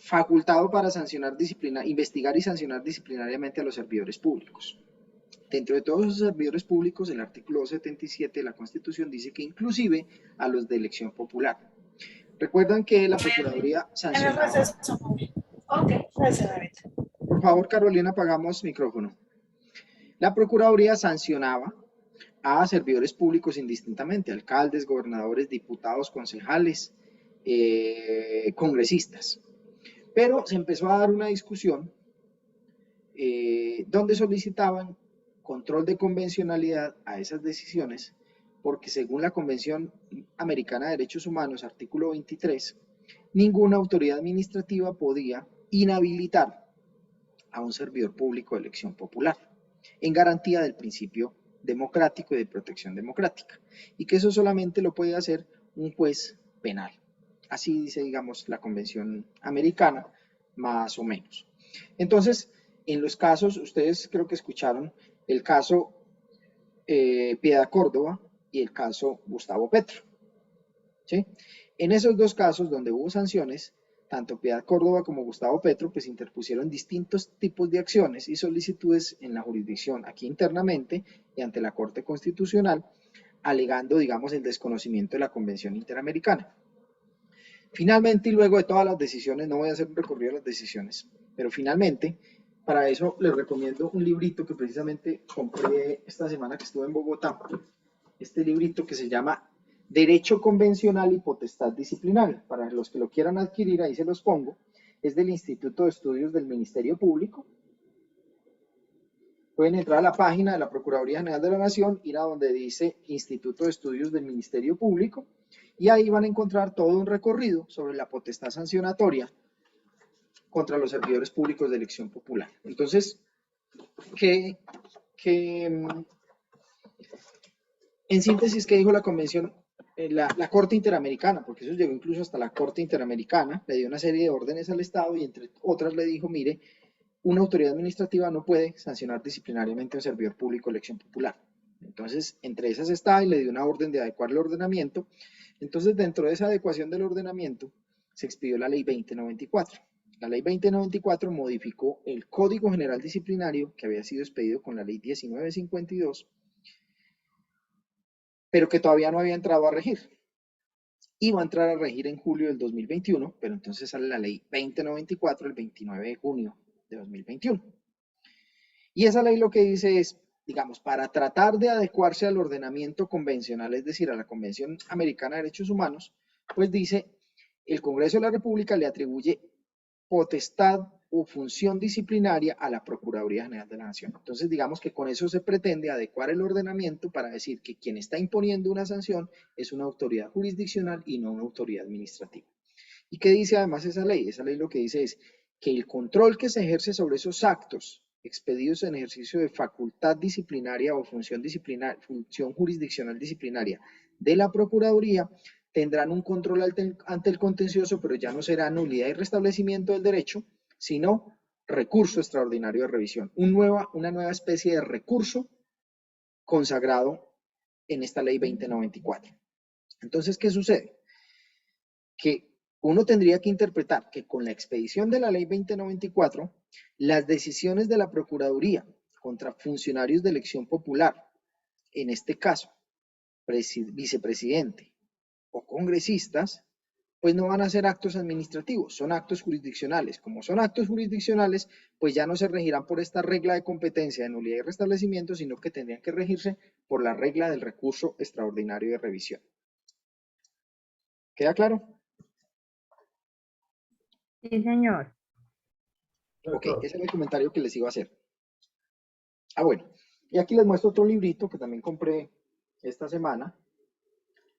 facultado para investigar y sancionar disciplinariamente a los servidores públicos. Dentro de todos esos servidores públicos, el artículo 277 de la Constitución dice que inclusive a los de elección popular. Recuerdan que la Procuraduría sancionaba. Por favor, Carolina, apagamos micrófono. La Procuraduría sancionaba a servidores públicos indistintamente, alcaldes, gobernadores, diputados, concejales, congresistas. Pero se empezó a dar una discusión donde solicitaban control de convencionalidad a esas decisiones, porque según la Convención Americana de Derechos Humanos, artículo 23, ninguna autoridad administrativa podía inhabilitar a un servidor público de elección popular, en garantía del principio democrático y de protección democrática, y que eso solamente lo puede hacer un juez penal. Así dice, digamos, la Convención Americana, más o menos. Entonces, en los casos, ustedes creo que escucharon el caso Piedad Córdoba y el caso Gustavo Petro, ¿sí? En esos dos casos donde hubo sanciones, tanto Piedad Córdoba como Gustavo Petro pues interpusieron distintos tipos de acciones y solicitudes en la jurisdicción aquí internamente y ante la Corte Constitucional, alegando, digamos, el desconocimiento de la Convención Interamericana. Finalmente, y luego de todas las decisiones, no voy a hacer un recorrido de las decisiones, pero finalmente, para eso les recomiendo un librito que precisamente compré esta semana que estuve en Bogotá, este librito que se llama Derecho Convencional y Potestad Disciplinaria. Para los que lo quieran adquirir, ahí se los pongo. Es del Instituto de Estudios del Ministerio Público. Pueden entrar a la página de la Procuraduría General de la Nación, ir a donde dice Instituto de Estudios del Ministerio Público, y ahí van a encontrar todo un recorrido sobre la potestad sancionatoria contra los servidores públicos de elección popular. Entonces, en síntesis, ¿qué dijo la Convención? La Corte Interamericana, porque eso llegó incluso hasta la Corte Interamericana, le dio una serie de órdenes al Estado y entre otras le dijo, mire, una autoridad administrativa no puede sancionar disciplinariamente a un servidor público de elección popular. Entonces, entre esas está y le dio una orden de adecuar el ordenamiento. Entonces, dentro de esa adecuación del ordenamiento, se expidió la Ley 2094. La Ley 2094 modificó el Código General Disciplinario que había sido expedido con la Ley 1952, pero que todavía no había entrado a regir. Iba a entrar a regir en julio del 2021, pero entonces sale la Ley 2094 el 29 de junio de 2021. Y esa ley lo que dice es, digamos, para tratar de adecuarse al ordenamiento convencional, es decir, a la Convención Americana de Derechos Humanos, pues dice, el Congreso de la República le atribuye potestad o función disciplinaria a la Procuraduría General de la Nación. Entonces, digamos que con eso se pretende adecuar el ordenamiento para decir que quien está imponiendo una sanción es una autoridad jurisdiccional y no una autoridad administrativa. ¿Y qué dice además esa ley? Esa ley lo que dice es que el control que se ejerce sobre esos actos expedidos en ejercicio de facultad disciplinaria o función jurisdiccional disciplinaria de la Procuraduría tendrán un control ante el contencioso, pero ya no será nulidad y restablecimiento del derecho, sino recurso extraordinario de revisión, una nueva especie de recurso consagrado en esta ley 2094. Entonces, ¿qué sucede? Que uno tendría que interpretar que con la expedición de la ley 2094, las decisiones de la Procuraduría contra funcionarios de elección popular, en este caso, vicepresidente o congresistas, pues no van a ser actos administrativos, son actos jurisdiccionales. Como son actos jurisdiccionales, pues ya no se regirán por esta regla de competencia de nulidad y restablecimiento, sino que tendrían que regirse por la regla del recurso extraordinario de revisión. ¿Queda claro? Sí, señor. Ok, ese es el comentario que les iba a hacer. Ah, bueno, y aquí les muestro otro librito que también compré esta semana.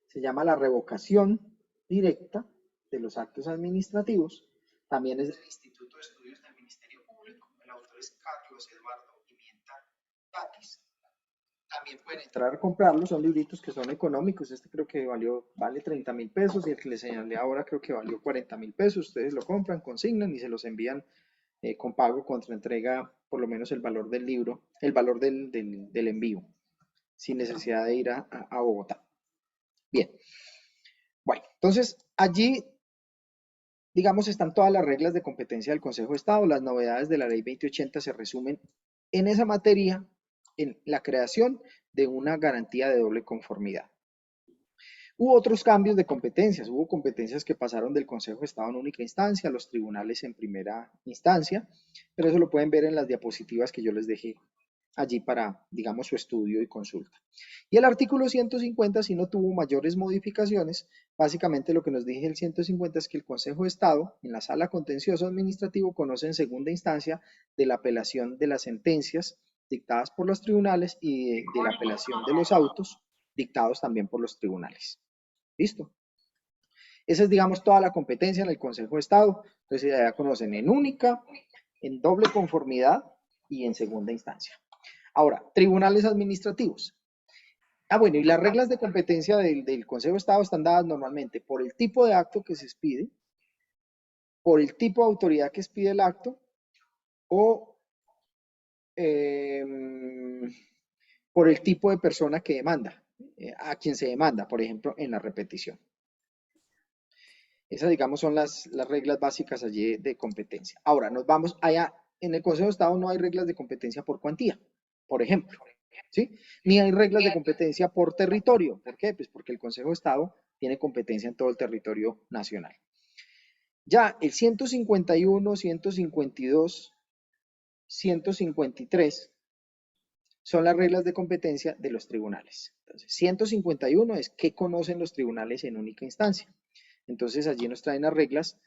Se llama La revocación directa de los actos administrativos. También es del Instituto de Estudios del Ministerio Público. El autor es Carlos Eduardo Pimienta Tatis. También pueden entrar a comprarlos, son libritos que son económicos. Este creo que vale 30.000 pesos y el que les señalé ahora creo que valió 40.000 pesos. Ustedes lo compran, consignan y se los envían con pago contra entrega, por lo menos el valor del libro, el valor del envío, sin necesidad de ir a Bogotá. Bien, bueno, entonces allí, digamos, están todas las reglas de competencia del Consejo de Estado. Las novedades de la Ley 2080 se resumen en esa materia, en la creación de una garantía de doble conformidad. Hubo otros cambios de competencias, hubo competencias que pasaron del Consejo de Estado en única instancia a los tribunales en primera instancia, pero eso lo pueden ver en las diapositivas que yo les dejé allí para, digamos, su estudio y consulta. Y el artículo 150 sí no tuvo mayores modificaciones. Básicamente lo que nos dije el 150 es que el Consejo de Estado, en la sala contencioso administrativo, conoce en segunda instancia de la apelación de las sentencias dictadas por los tribunales y de la apelación de los autos dictados también por los tribunales. ¿Listo? Esa es, digamos, toda la competencia en el Consejo de Estado. Entonces ya conocen en única, en doble conformidad y en segunda instancia. Ahora, tribunales administrativos. Ah, bueno, y las reglas de competencia del Consejo de Estado están dadas normalmente por el tipo de acto que se expide, por el tipo de autoridad que expide el acto o por el tipo de persona que demanda, a quien se demanda, por ejemplo, en la repetición. Esas, digamos, son las reglas básicas allí de competencia. Ahora, nos vamos allá. En el Consejo de Estado no hay reglas de competencia por cuantía, por ejemplo, ¿sí? Ni hay reglas de competencia por territorio. ¿Por qué? Pues porque el Consejo de Estado tiene competencia en todo el territorio nacional. Ya el 151, 152, 153 son las reglas de competencia de los tribunales. Entonces, 151 es qué conocen los tribunales en única instancia. Entonces, allí nos traen las reglas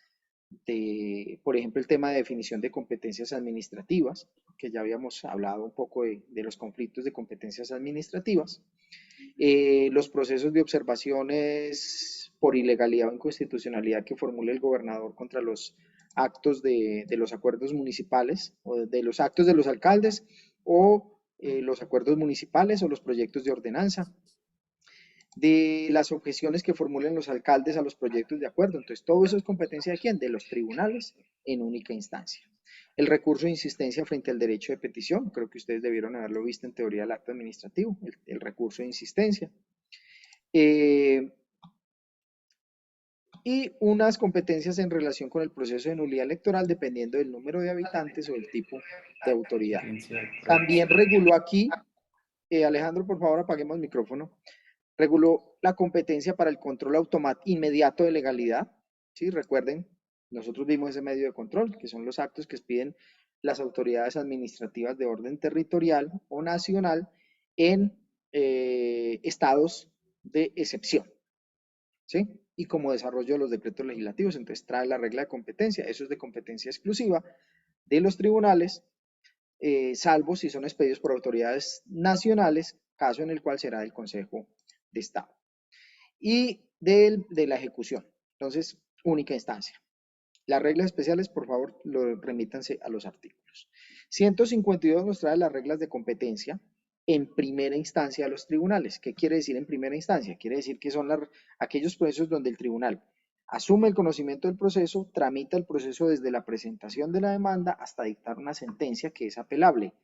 de, por ejemplo, el tema de definición de competencias administrativas, que ya habíamos hablado un poco de los conflictos de competencias administrativas, los procesos de observaciones por ilegalidad o inconstitucionalidad que formule el gobernador contra los actos de los acuerdos municipales, o de los actos de los alcaldes, o los acuerdos municipales o los proyectos de ordenanza, de las objeciones que formulen los alcaldes a los proyectos de acuerdo. Entonces, todo eso es competencia de ¿quién? De los tribunales en única instancia. El recurso de insistencia frente al derecho de petición, creo que ustedes debieron haberlo visto en teoría del acto administrativo, el recurso de insistencia. Y unas competencias en relación con el proceso de nulidad electoral dependiendo del número de habitantes o del tipo de autoridad. También reguló aquí, Alejandro, por favor, apaguemos el micrófono. Reguló la competencia para el control inmediato de legalidad. ¿Sí? Recuerden, nosotros vimos ese medio de control, que son los actos que expiden las autoridades administrativas de orden territorial o nacional en estados de excepción. ¿Sí? Y como desarrollo de los decretos legislativos, entonces trae la regla de competencia. Eso es de competencia exclusiva de los tribunales, salvo si son expedidos por autoridades nacionales, caso en el cual será del Consejo de Estado. Y de la ejecución. Entonces, única instancia. Las reglas especiales, por favor, remítanse a los artículos. 152 nos trae las reglas de competencia en primera instancia a los tribunales. ¿Qué quiere decir en primera instancia? Quiere decir que son aquellos procesos donde el tribunal asume el conocimiento del proceso, tramita el proceso desde la presentación de la demanda hasta dictar una sentencia que es apelable.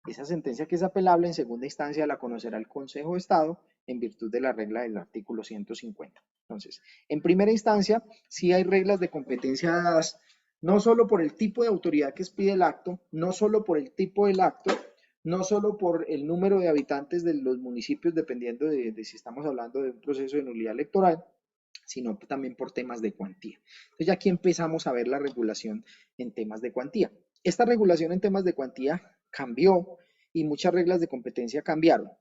Esa sentencia que es apelable en segunda instancia la conocerá el Consejo de Estado en virtud de la regla del artículo 150. Entonces, en primera instancia, sí hay reglas de competencia dadas, no solo por el tipo de autoridad que expide el acto, no solo por el tipo del acto, no solo por el número de habitantes de los municipios, dependiendo de si estamos hablando de un proceso de nulidad electoral, sino también por temas de cuantía. Entonces ya aquí empezamos a ver la regulación en temas de cuantía. Esta regulación en temas de cuantía cambió y muchas reglas de competencia cambiaron.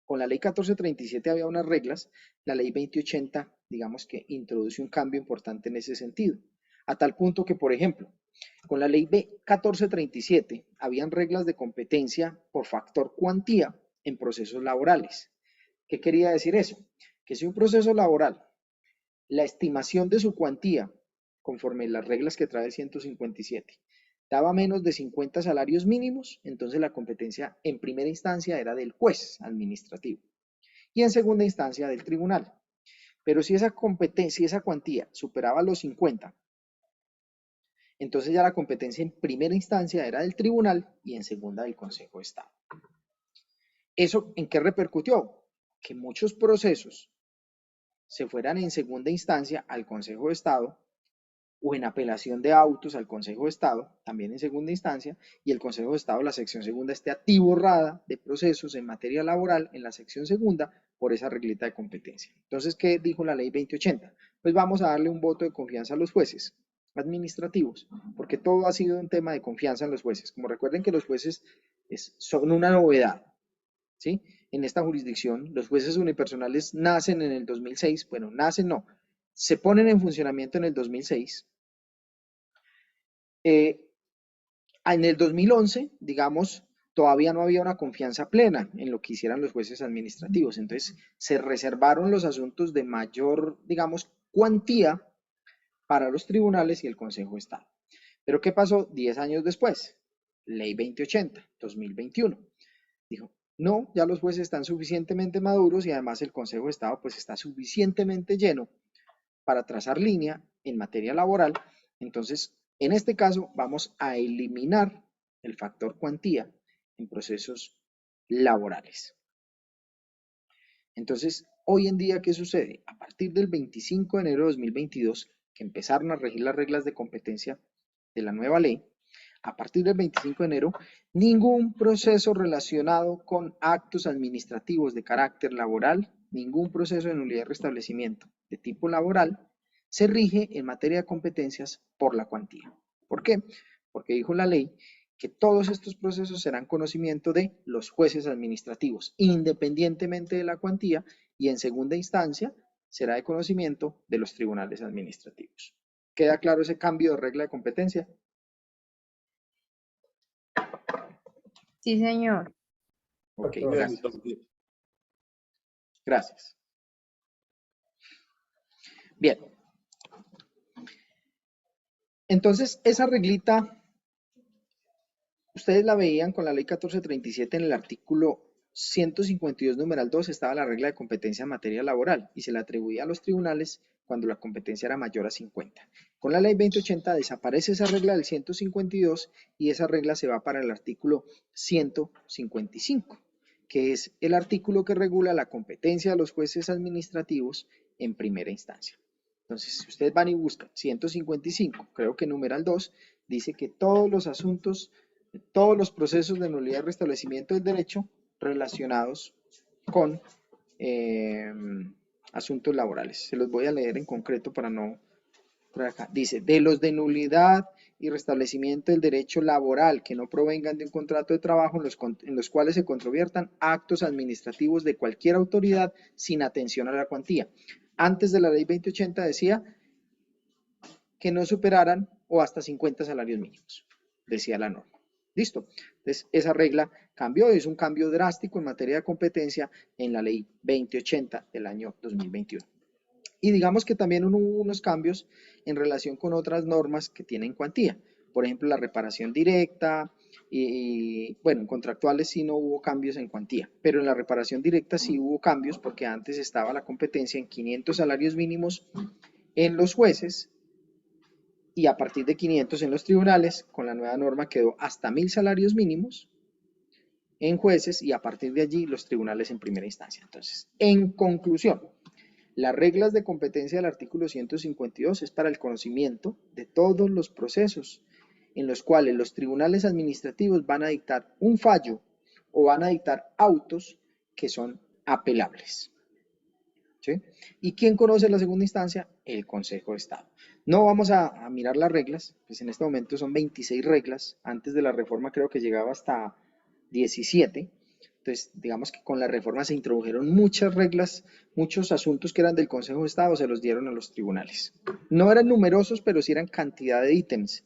Con la ley 1437 había unas reglas, la ley 2080, digamos que introduce un cambio importante en ese sentido, a tal punto que, por ejemplo, con la ley 1437 habían reglas de competencia por factor cuantía en procesos laborales. ¿Qué quería decir eso? Que si un proceso laboral, la estimación de su cuantía, conforme las reglas que trae el 157, daba menos de 50 salarios mínimos, entonces la competencia en primera instancia era del juez administrativo y en segunda instancia del tribunal. Pero si esa competencia, esa cuantía superaba los 50, entonces ya la competencia en primera instancia era del tribunal y en segunda del Consejo de Estado. ¿Eso en qué repercutió? Que muchos procesos se fueran en segunda instancia al Consejo de Estado o en apelación de autos al Consejo de Estado, también en segunda instancia, y el Consejo de Estado, la sección segunda, esté atiborrada de procesos en materia laboral en la sección segunda por esa reglita de competencia. Entonces, ¿qué dijo la ley 2080? Pues vamos a darle un voto de confianza a los jueces administrativos, porque todo ha sido un tema de confianza en los jueces. Como recuerden que los jueces son una novedad, ¿sí? En esta jurisdicción, los jueces unipersonales nacen en el 2006, bueno, nacen no, se ponen en funcionamiento en el 2006. En el 2011, digamos, todavía no había una confianza plena en lo que hicieran los jueces administrativos, entonces se reservaron los asuntos de mayor, digamos, cuantía para los tribunales y el Consejo de Estado. Pero ¿qué pasó 10 años después? Ley 2080, 2021. Dijo, no, ya los jueces están suficientemente maduros y además el Consejo de Estado pues está suficientemente lleno para trazar línea en materia laboral. Entonces, en este caso vamos a eliminar el factor cuantía en procesos laborales. Entonces, hoy en día, ¿qué sucede? A partir del 25 de enero de 2022, que empezaron a regir las reglas de competencia de la nueva ley, a partir del 25 de enero, ningún proceso relacionado con actos administrativos de carácter laboral, ningún proceso de nulidad y restablecimiento de tipo laboral, se rige en materia de competencias por la cuantía. ¿Por qué? Porque dijo la ley que todos estos procesos serán conocimiento de los jueces administrativos, independientemente de la cuantía, y en segunda instancia será de conocimiento de los tribunales administrativos. ¿Queda claro ese cambio de regla de competencia? Sí, señor. Ok, Bien, gracias. entonces, Gracias. Bien. Entonces, esa reglita, ustedes la veían con la ley 1437 en el artículo 152, numeral 2, estaba la regla de competencia en materia laboral y se le atribuía a los tribunales cuando la competencia era mayor a 50. Con la ley 2080 desaparece esa regla del 152 y esa regla se va para el artículo 155, que es el artículo que regula la competencia de los jueces administrativos en primera instancia. Entonces, si ustedes van y buscan 155, creo que numeral 2, dice que todos los asuntos, todos los procesos de nulidad y restablecimiento del derecho relacionados con asuntos laborales. Se los voy a leer en concreto para no... Acá. Dice, de los de nulidad y restablecimiento del derecho laboral que no provengan de un contrato de trabajo en los cuales se controviertan actos administrativos de cualquier autoridad sin atención a la cuantía. Antes de la ley 2080 decía que no superaran o hasta 50 salarios mínimos, decía la norma. Listo. Entonces, esa regla cambió y es un cambio drástico en materia de competencia en la ley 2080 del año 2021. Y digamos que también hubo unos cambios en relación con otras normas que tienen cuantía. Por ejemplo, la reparación directa y bueno, en contractuales sí no hubo cambios en cuantía, pero en la reparación directa sí hubo cambios porque antes estaba la competencia en 500 salarios mínimos en los jueces y a partir de 500 en los tribunales. Con la nueva norma quedó hasta 1000 salarios mínimos en jueces y a partir de allí los tribunales en primera instancia. Entonces, en conclusión, las reglas de competencia del artículo 152 es para el conocimiento de todos los procesos en los cuales los tribunales administrativos van a dictar un fallo o van a dictar autos que son apelables. ¿Sí? ¿Y quién conoce la segunda instancia? El Consejo de Estado. No vamos a mirar las reglas, pues en este momento son 26 reglas, antes de la reforma creo que llegaba hasta 17, entonces digamos que con la reforma se introdujeron muchas reglas, muchos asuntos que eran del Consejo de Estado se los dieron a los tribunales. No eran numerosos, pero sí eran cantidad de ítems,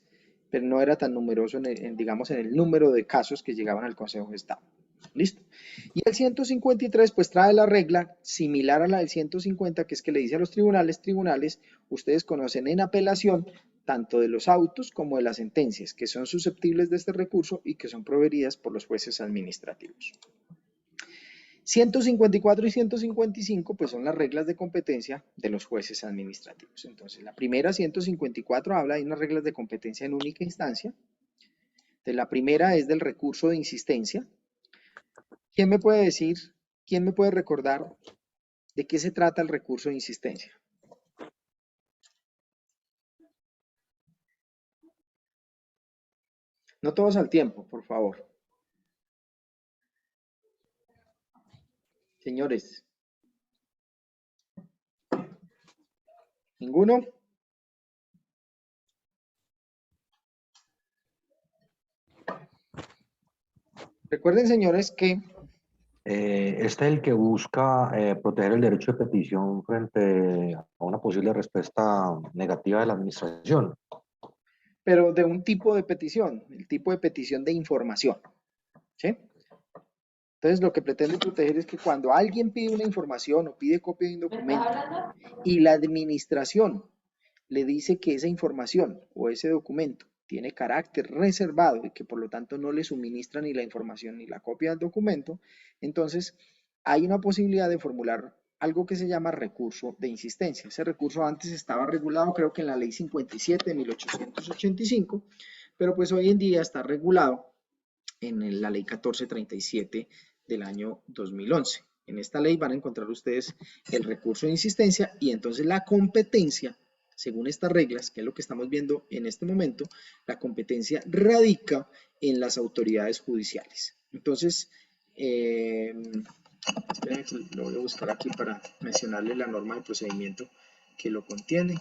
pero no era tan numeroso digamos en el número de casos que llegaban al Consejo de Estado. ¿Listo? Y el 153 pues trae la regla similar a la del 150, que es que le dice a los tribunales, ustedes conocen en apelación tanto de los autos como de las sentencias que son susceptibles de este recurso y que son proveridas por los jueces administrativos. 154 y 155 pues son las reglas de competencia de los jueces administrativos. Entonces la primera, 154, habla de unas reglas de competencia en única instancia. Entonces, la primera es del recurso de insistencia. ¿Quién me puede decir, quién me puede recordar de qué se trata el recurso de insistencia? No todos al tiempo, por favor. Señores. ¿Ninguno? Recuerden, señores, que Este es el que busca proteger el derecho de petición frente a una posible respuesta negativa de la administración. pero de un tipo de petición, el tipo de petición de información. ¿Sí? Entonces, lo que pretende proteger es que cuando alguien pide una información o pide copia de un documento y la administración le dice que esa información o ese documento tiene carácter reservado y que por lo tanto no le suministra ni la información ni la copia del documento, entonces hay una posibilidad de formular algo que se llama recurso de insistencia. Ese recurso antes estaba regulado creo que en la ley 57 de 1885, pero pues hoy en día está regulado en la ley 1437 del año 2011. En esta ley van a encontrar ustedes el recurso de insistencia y entonces la competencia, según estas reglas, que es lo que estamos viendo en este momento, la competencia radica en las autoridades judiciales. Entonces, esperen que lo voy a buscar aquí para mencionarles la norma de procedimiento que lo contiene.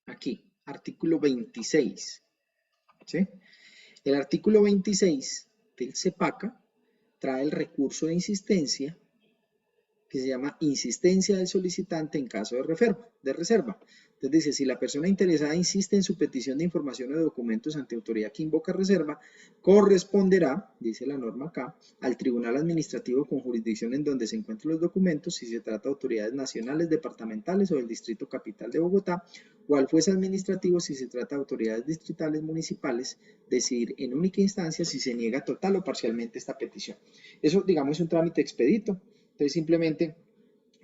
Aquí, artículo 26. ¿Sí? El artículo 26 del CEPACA trae el recurso de insistencia que se llama insistencia del solicitante en caso de reserva. Entonces dice, si la persona interesada insiste en su petición de información o de documentos ante autoridad que invoca reserva, corresponderá, dice la norma acá, al tribunal administrativo con jurisdicción en donde se encuentran los documentos, si se trata de autoridades nacionales, departamentales o del Distrito Capital de Bogotá, o al juez administrativo si se trata de autoridades distritales municipales, decidir en única instancia si se niega total o parcialmente esta petición. Eso, digamos, es un trámite expedito. Entonces, simplemente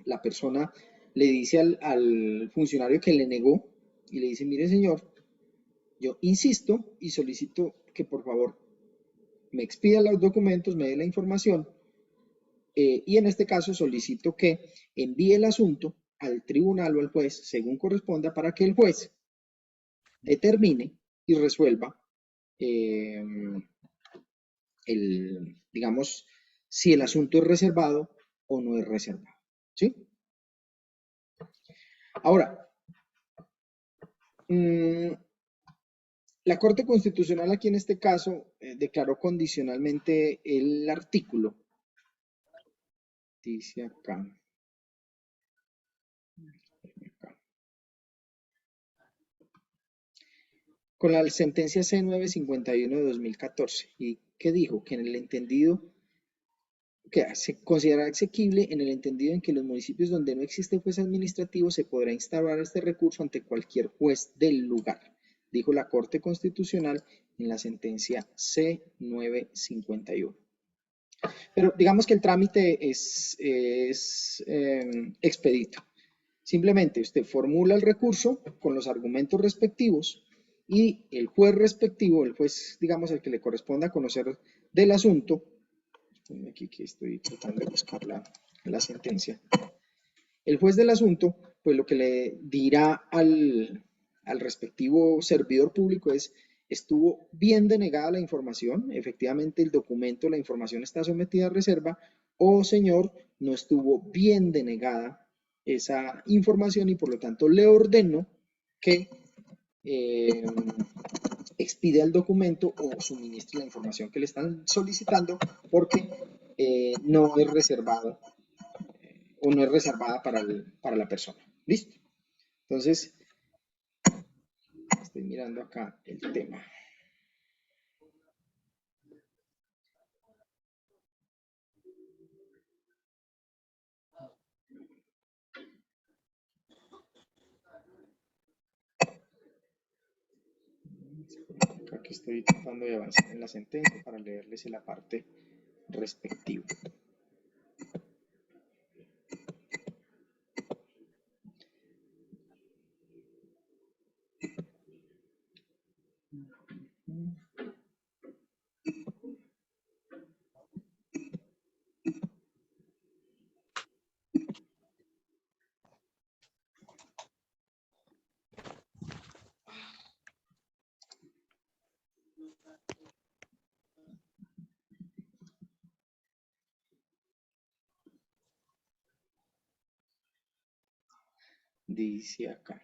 la persona le dice al funcionario que le negó y le dice, mire señor, yo insisto y solicito que por favor me expida los documentos, me dé la información y en este caso solicito que envíe el asunto al tribunal o al juez según corresponda para que el juez determine y resuelva digamos, si el asunto es reservado o no es reservado. ¿Sí? Ahora, la Corte Constitucional aquí en este caso declaró condicionalmente el artículo. Dice acá. Con la sentencia C951 de 2014. ¿Y qué dijo? Que en el entendido, que se considera asequible en el entendido en que en los municipios donde no existe juez administrativo se podrá instaurar este recurso ante cualquier juez del lugar, dijo la Corte Constitucional en la sentencia C951. Pero digamos que el trámite es expedito. Simplemente usted formula el recurso con los argumentos respectivos y el juez respectivo, el juez, digamos, el que le corresponda conocer del asunto, aquí que estoy tratando de buscar la sentencia, el juez del asunto, pues lo que le dirá al respectivo servidor público es, estuvo bien denegada la información, efectivamente el documento, la información está sometida a reserva, o señor, no estuvo bien denegada esa información y por lo tanto le ordeno que expida el documento o suministre la información que le están solicitando porque no es reservado o no es reservada para la persona. ¿Listo? Entonces, estoy mirando acá el tema. Aquí estoy tratando de avanzar en la sentencia para leerles la parte respectiva. Dice acá.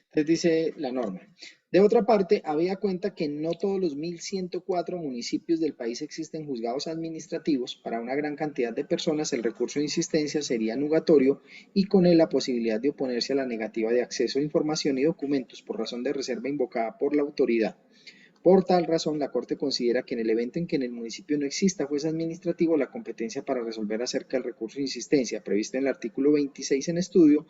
Entonces dice la norma. De otra parte, había cuenta que no todos los 1.104 municipios del país existen juzgados administrativos. Para una gran cantidad de personas el recurso de insistencia sería nugatorio y con él la posibilidad de oponerse a la negativa de acceso a información y documentos por razón de reserva invocada por la autoridad. Por tal razón, la Corte considera que en el evento en que en el municipio no exista juez administrativo, la competencia para resolver acerca del recurso de insistencia previsto en el artículo 26 en estudio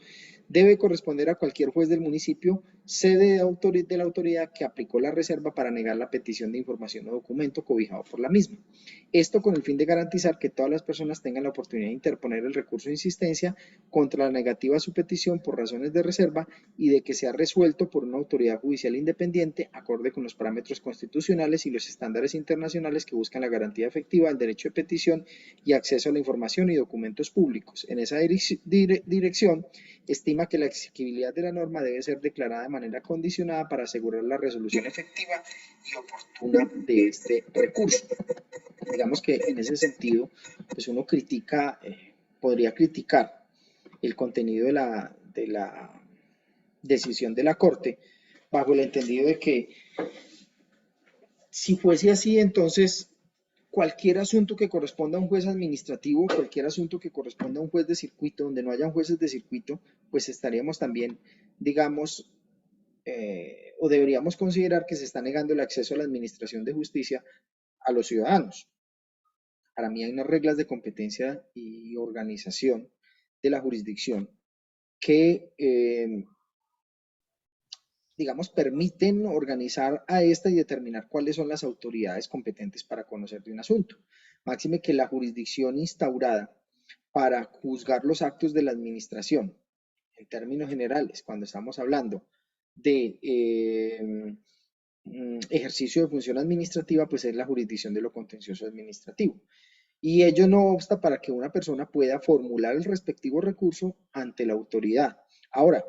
debe corresponder a cualquier juez del municipio, sede de la autoridad que aplicó la reserva para negar la petición de información o documento cobijado por la misma. Esto con el fin de garantizar que todas las personas tengan la oportunidad de interponer el recurso de insistencia contra la negativa a su petición por razones de reserva y de que sea resuelto por una autoridad judicial independiente acorde con los parámetros constitucionales y los estándares internacionales que buscan la garantía efectiva del derecho de petición y acceso a la información y documentos públicos. En esa dirección, estima que la exigibilidad de la norma debe ser declarada de manera condicionada para asegurar la resolución efectiva y oportuna de este recurso. Digamos que en ese sentido, pues uno critica, podría criticar el contenido de la decisión de la Corte, bajo el entendido de que si fuese así, entonces cualquier asunto que corresponda a un juez administrativo, cualquier asunto que corresponda a un juez de circuito, donde no hayan jueces de circuito, pues estaríamos también, digamos, o deberíamos considerar que se está negando el acceso a la administración de justicia a los ciudadanos. Para mí hay unas reglas de competencia y organización de la jurisdicción que digamos, permiten organizar a esta y determinar cuáles son las autoridades competentes para conocer de un asunto. Máxime que la jurisdicción instaurada para juzgar los actos de la administración, en términos generales, cuando estamos hablando de ejercicio de función administrativa, pues es la jurisdicción de lo contencioso administrativo. Y ello no obsta para que una persona pueda formular el respectivo recurso ante la autoridad. Ahora,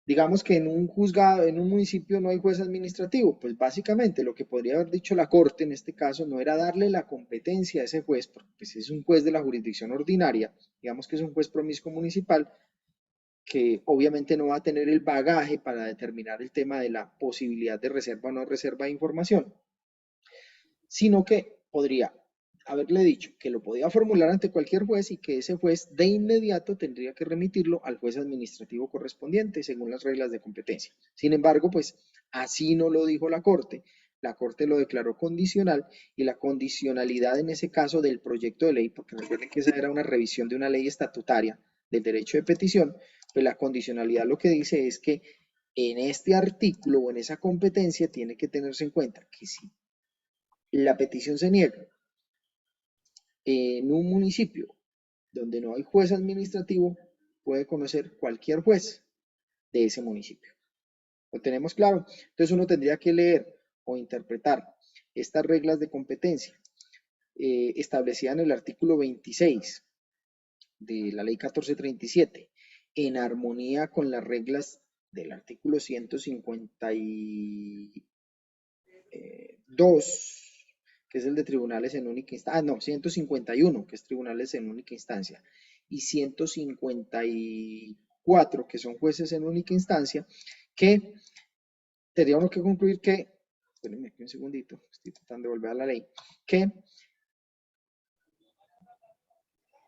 digamos que en un juzgado, en un municipio no hay juez administrativo, pues básicamente lo que podría haber dicho la Corte en este caso no era darle la competencia a ese juez, porque pues es un juez de la jurisdicción ordinaria, digamos que es un juez promiscuo municipal, que obviamente no va a tener el bagaje para determinar el tema de la posibilidad de reserva o no reserva de información, sino que podría haberle dicho que lo podía formular ante cualquier juez y que ese juez de inmediato tendría que remitirlo al juez administrativo correspondiente según las reglas de competencia. Sin embargo, pues así no lo dijo la Corte. La Corte lo declaró condicional y la condicionalidad en ese caso del proyecto de ley, porque recuerden que esa era una revisión de una ley estatutaria del derecho de petición, pues la condicionalidad lo que dice es que en este artículo o en esa competencia tiene que tenerse en cuenta que si la petición se niega en un municipio donde no hay juez administrativo, puede conocer cualquier juez de ese municipio. ¿Lo tenemos claro? Entonces uno tendría que leer o interpretar estas reglas de competencia establecidas en el artículo 26 de la ley 1437, en armonía con las reglas del artículo 152, que es el de tribunales en única instancia, 151, que es tribunales en única instancia, y 154, que son jueces en única instancia, que tendría uno que concluir que, espérenme aquí un segundito, estoy tratando de volver a la ley, que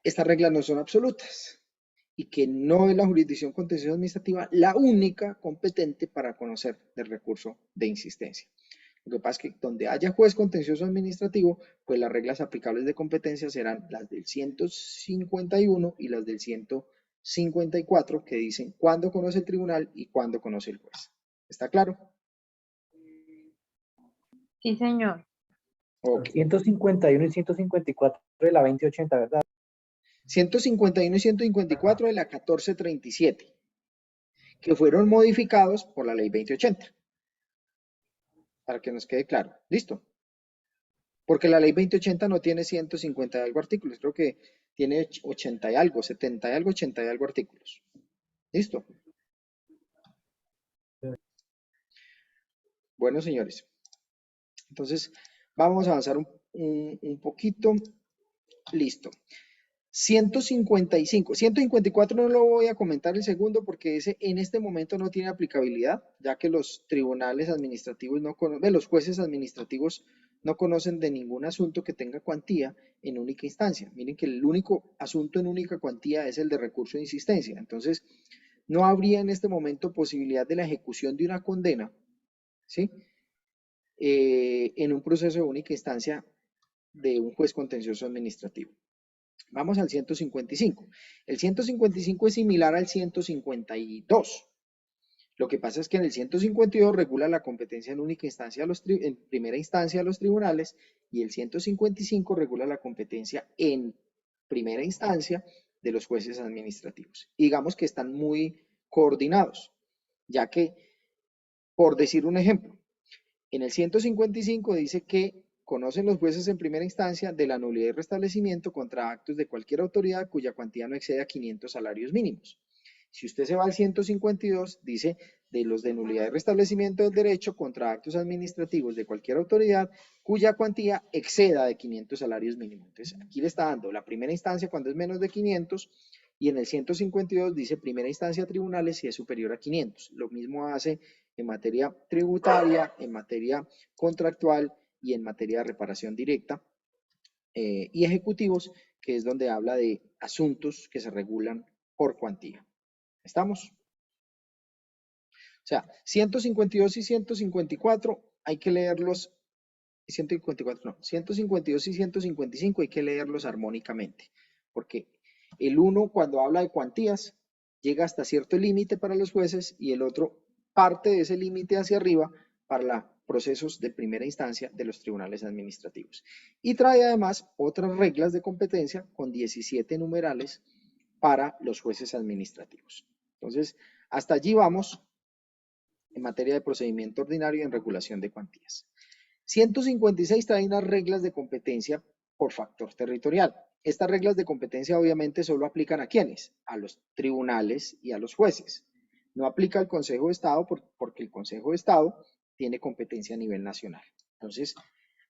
estas reglas no son absolutas y que no es la jurisdicción contencioso administrativa la única competente para conocer del recurso de insistencia. Lo que pasa es que donde haya juez contencioso administrativo, pues las reglas aplicables de competencia serán las del 151 y las del 154, que dicen cuándo conoce el tribunal y cuándo conoce el juez. ¿Está claro? Sí, señor. Ok. 151 y 154 de la 2080, ¿verdad? 151 y 154 de la 1437, que fueron modificados por la ley 2080. Para que nos quede claro. ¿Listo? Porque la ley 2080 no tiene 150 y algo artículos, creo que tiene 80 y algo, 70 y algo, 80 y algo artículos. ¿Listo? Bueno, señores. Entonces, vamos a avanzar un poquito. Listo. 155, 154 no lo voy a comentar el segundo porque ese en este momento no tiene aplicabilidad, ya que los tribunales administrativos no conocen, los jueces administrativos no conocen de ningún asunto que tenga cuantía en única instancia. Miren que el único asunto en única cuantía es el de recurso de insistencia. Entonces, no habría en este momento posibilidad de la ejecución de una condena, ¿sí? En un proceso de única instancia de un juez contencioso administrativo. Vamos al 155. El 155 es similar al 152. Lo que pasa es que en el 152 regula la competencia en única instancia en primera instancia de los tribunales y el 155 regula la competencia en primera instancia de los jueces administrativos. Y digamos que están muy coordinados, ya que, por decir un ejemplo, en el 155 dice que conocen los jueces en primera instancia de la nulidad y restablecimiento contra actos de cualquier autoridad cuya cuantía no exceda 500 salarios mínimos. Si usted se va al 152, dice de los de nulidad y restablecimiento del derecho contra actos administrativos de cualquier autoridad cuya cuantía exceda de 500 salarios mínimos. Entonces, aquí le está dando la primera instancia cuando es menos de 500 y en el 152 dice primera instancia tribunales si es superior a 500. Lo mismo hace en materia tributaria, en materia contractual y en materia de reparación directa y ejecutivos, que es donde habla de asuntos que se regulan por cuantía. ¿Estamos? O sea, 152 y 154 hay que leerlos, 154 no, 152 y 155 hay que leerlos armónicamente, porque el uno cuando habla de cuantías llega hasta cierto límite para los jueces y el otro parte de ese límite hacia arriba para los procesos de primera instancia de los tribunales administrativos. Y trae además otras reglas de competencia con 17 numerales para los jueces administrativos. Entonces, hasta allí vamos en materia de procedimiento ordinario y en regulación de cuantías. 156 trae unas reglas de competencia por factor territorial. Estas reglas de competencia obviamente solo aplican ¿a quiénes? A los tribunales y a los jueces. No aplica al Consejo de Estado porque el Consejo de Estado tiene competencia a nivel nacional. Entonces,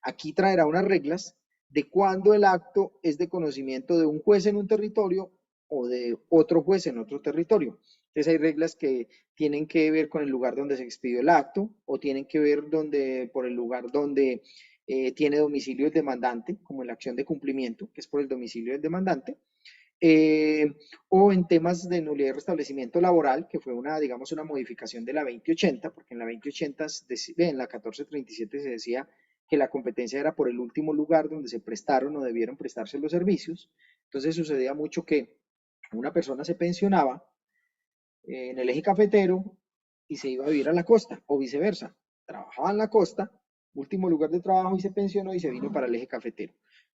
aquí traerá unas reglas de cuándo el acto es de conocimiento de un juez en un territorio o de otro juez en otro territorio. Entonces hay reglas que tienen que ver con el lugar donde se expidió el acto o tienen que ver por el lugar donde tiene domicilio el demandante, como en la acción de cumplimiento, que es por el domicilio del demandante, o en temas de nulidad y restablecimiento laboral, que fue una modificación de la 2080, porque en la 2080, en la 1437 se decía que la competencia era por el último lugar donde se prestaron o debieron prestarse los servicios. Entonces sucedía mucho que una persona se pensionaba en el eje cafetero y se iba a vivir a la costa, o viceversa. Trabajaba en la costa, último lugar de trabajo, y se pensionó y se vino para el eje cafetero.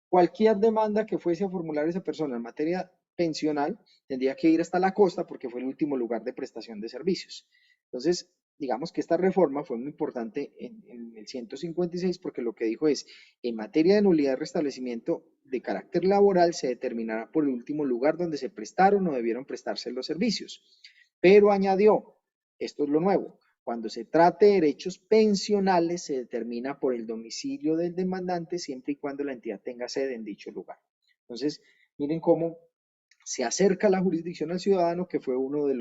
Cualquier demanda que fuese a formular esa persona en materia pensional, tendría que ir hasta la costa porque fue el último lugar de prestación de servicios. Entonces, digamos que esta reforma fue muy importante en el 156 porque lo que dijo es, en materia de nulidad de restablecimiento de carácter laboral se determinará por el último lugar donde se prestaron o debieron prestarse los servicios. Pero añadió, esto es lo nuevo, cuando se trate de derechos pensionales se determina por el domicilio del demandante siempre y cuando la entidad tenga sede en dicho lugar. Entonces, miren cómo se acerca la jurisdicción al ciudadano, que fue uno de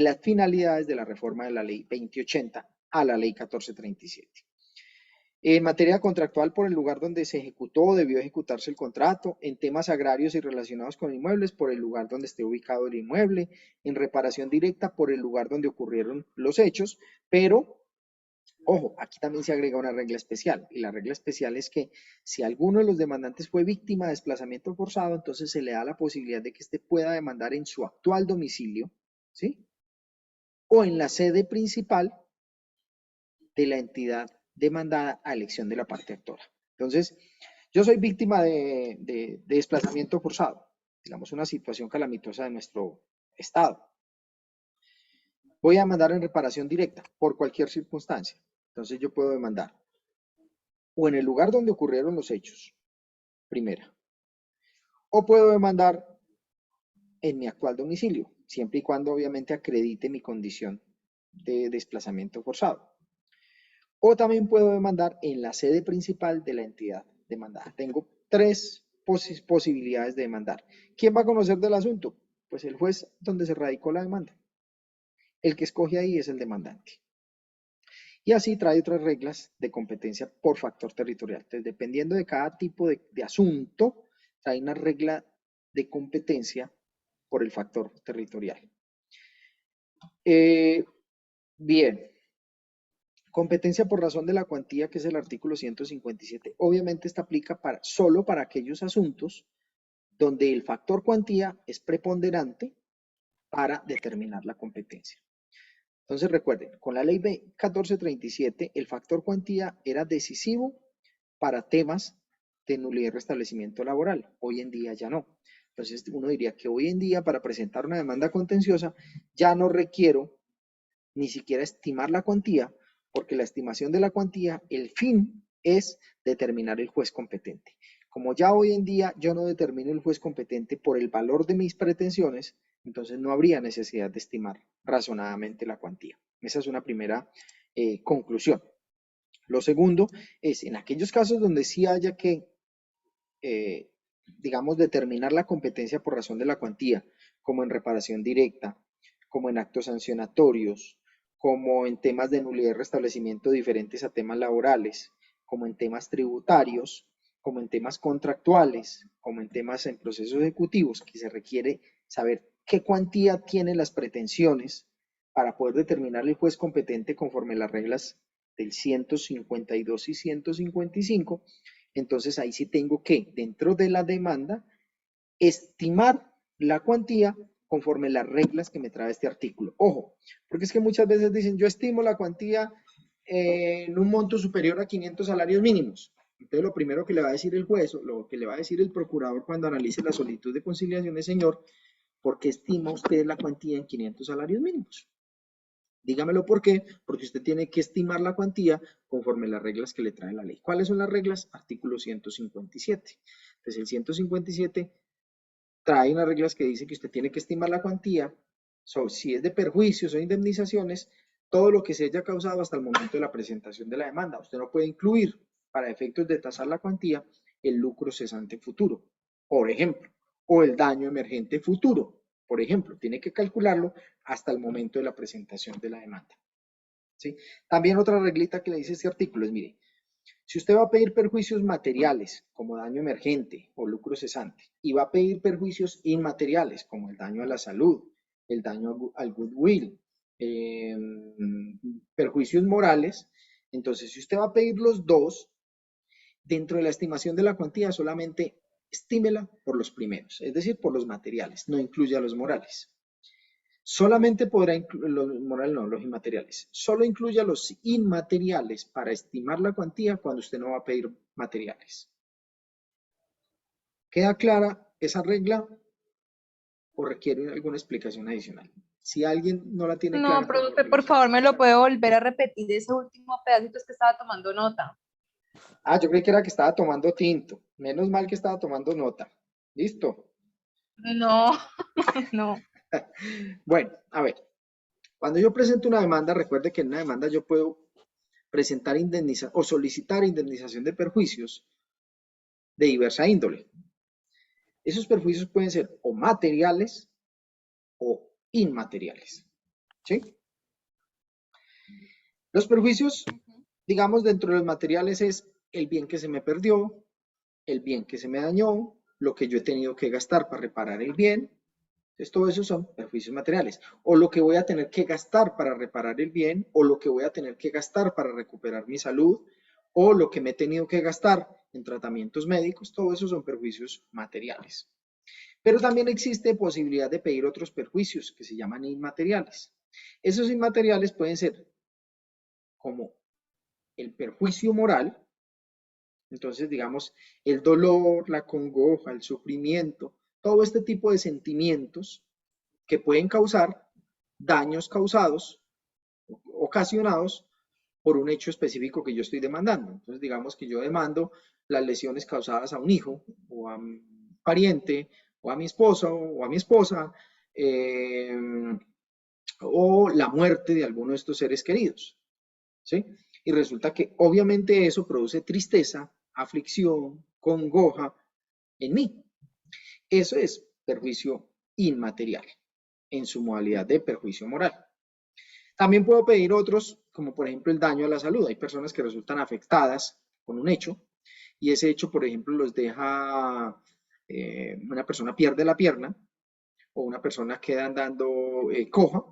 las finalidades de la reforma de la ley 2080 a la ley 1437. En materia contractual, por el lugar donde se ejecutó o debió ejecutarse el contrato, en temas agrarios y relacionados con inmuebles, por el lugar donde esté ubicado el inmueble, en reparación directa, por el lugar donde ocurrieron los hechos, pero, ojo, aquí también se agrega una regla especial, y la regla especial es que si alguno de los demandantes fue víctima de desplazamiento forzado, entonces se le da la posibilidad de que éste pueda demandar en su actual domicilio, ¿sí? O en la sede principal de la entidad demandada a elección de la parte actora. Entonces, yo soy víctima de desplazamiento forzado, digamos una situación calamitosa de nuestro estado. Voy a demandar en reparación directa por cualquier circunstancia. Entonces yo puedo demandar o en el lugar donde ocurrieron los hechos, primera, o puedo demandar en mi actual domicilio, siempre y cuando obviamente acredite mi condición de desplazamiento forzado. O también puedo demandar en la sede principal de la entidad demandada. Tengo tres posibilidades de demandar. ¿Quién va a conocer del asunto? Pues el juez donde se radicó la demanda. El que escoge ahí es el demandante. Y así trae otras reglas de competencia por factor territorial. Entonces, dependiendo de cada tipo de asunto, trae una regla de competencia por el factor territorial. Bien. Competencia por razón de la cuantía, que es el artículo 157. Obviamente esta aplica solo para aquellos asuntos donde el factor cuantía es preponderante para determinar la competencia. Entonces recuerden, con la ley 1437 el factor cuantía era decisivo para temas de nulidad y restablecimiento laboral. Hoy en día ya no. Entonces uno diría que hoy en día para presentar una demanda contenciosa ya no requiero ni siquiera estimar la cuantía, porque la estimación de la cuantía, el fin es determinar el juez competente. Como ya hoy en día yo no determino el juez competente por el valor de mis pretensiones, entonces no habría necesidad de estimar razonadamente la cuantía. Esa es una primera conclusión. Lo segundo es, en aquellos casos donde sí haya que, digamos, determinar la competencia por razón de la cuantía, como en reparación directa, como en actos sancionatorios, como en temas de nulidad y restablecimiento diferentes a temas laborales, como en temas tributarios, como en temas contractuales, como en temas en procesos ejecutivos, que se requiere saber qué cuantía tienen las pretensiones para poder determinar el juez competente conforme las reglas del 152 y 155, entonces ahí sí tengo que, dentro de la demanda, estimar la cuantía conforme las reglas que me trae este artículo. Ojo, porque es que muchas veces dicen, yo estimo la cuantía en un monto superior a 500 salarios mínimos. Entonces lo primero que le va a decir el juez, o lo que le va a decir el procurador cuando analice la solicitud de conciliación es, señor, ¿por qué estima usted la cuantía en 500 salarios mínimos? Dígamelo por qué, porque usted tiene que estimar la cuantía conforme las reglas que le trae la ley. ¿Cuáles son las reglas? Artículo 157. Entonces el 157 trae unas reglas que dice que usted tiene que estimar la cuantía, si es de perjuicios o indemnizaciones, todo lo que se haya causado hasta el momento de la presentación de la demanda. Usted no puede incluir, para efectos de tasar la cuantía, el lucro cesante futuro, por ejemplo, o el daño emergente futuro, por ejemplo. Tiene que calcularlo hasta el momento de la presentación de la demanda. ¿Sí? También otra reglita que le dice este artículo es, mire, si usted va a pedir perjuicios materiales, como daño emergente o lucro cesante, y va a pedir perjuicios inmateriales, como el daño a la salud, el daño al goodwill, perjuicios morales, entonces si usted va a pedir los dos, dentro de la estimación de la cuantía solamente estímela por los primeros, es decir, por los materiales, no incluya los morales. Solamente podrá incluir los morales, no, los inmateriales. Solo incluya los inmateriales para estimar la cuantía cuando usted no va a pedir materiales. ¿Queda clara esa regla? o requiere alguna explicación adicional. Si alguien no la tiene No, clara, profe, por favor, me lo puede volver a repetir ese último pedacito, es que estaba tomando nota. Ah, yo creí que era que estaba tomando tinto. Menos mal que estaba tomando nota. ¿Listo? No, no. Bueno, a ver. Cuando yo presento una demanda, recuerde que en una demanda yo puedo presentar o solicitar indemnización de perjuicios de diversa índole. Esos perjuicios pueden ser o materiales o inmateriales. ¿Sí? Los perjuicios, digamos, dentro de los materiales es el bien que se me perdió, el bien que se me dañó, lo que yo he tenido que gastar para reparar el bien. Entonces, todo eso son perjuicios materiales. O lo que voy a tener que gastar para reparar el bien, o lo que voy a tener que gastar para recuperar mi salud, o lo que me he tenido que gastar en tratamientos médicos, todo eso son perjuicios materiales. Pero también existe posibilidad de pedir otros perjuicios que se llaman inmateriales. Esos inmateriales pueden ser como el perjuicio moral, entonces digamos el dolor, la congoja, el sufrimiento, todo este tipo de sentimientos que pueden causar daños causados, ocasionados por un hecho específico que yo estoy demandando. Entonces digamos que yo demando las lesiones causadas a un hijo o a un pariente o a mi esposo o a mi esposa, o la muerte de alguno de estos seres queridos, ¿sí? Y resulta que obviamente eso produce tristeza, aflicción, congoja en mí. Eso es perjuicio inmaterial en su modalidad de perjuicio moral. También puedo pedir otros, como por ejemplo el daño a la salud. Hay personas que resultan afectadas con un hecho y ese hecho, por ejemplo, los deja, una persona pierde la pierna o una persona queda andando coja,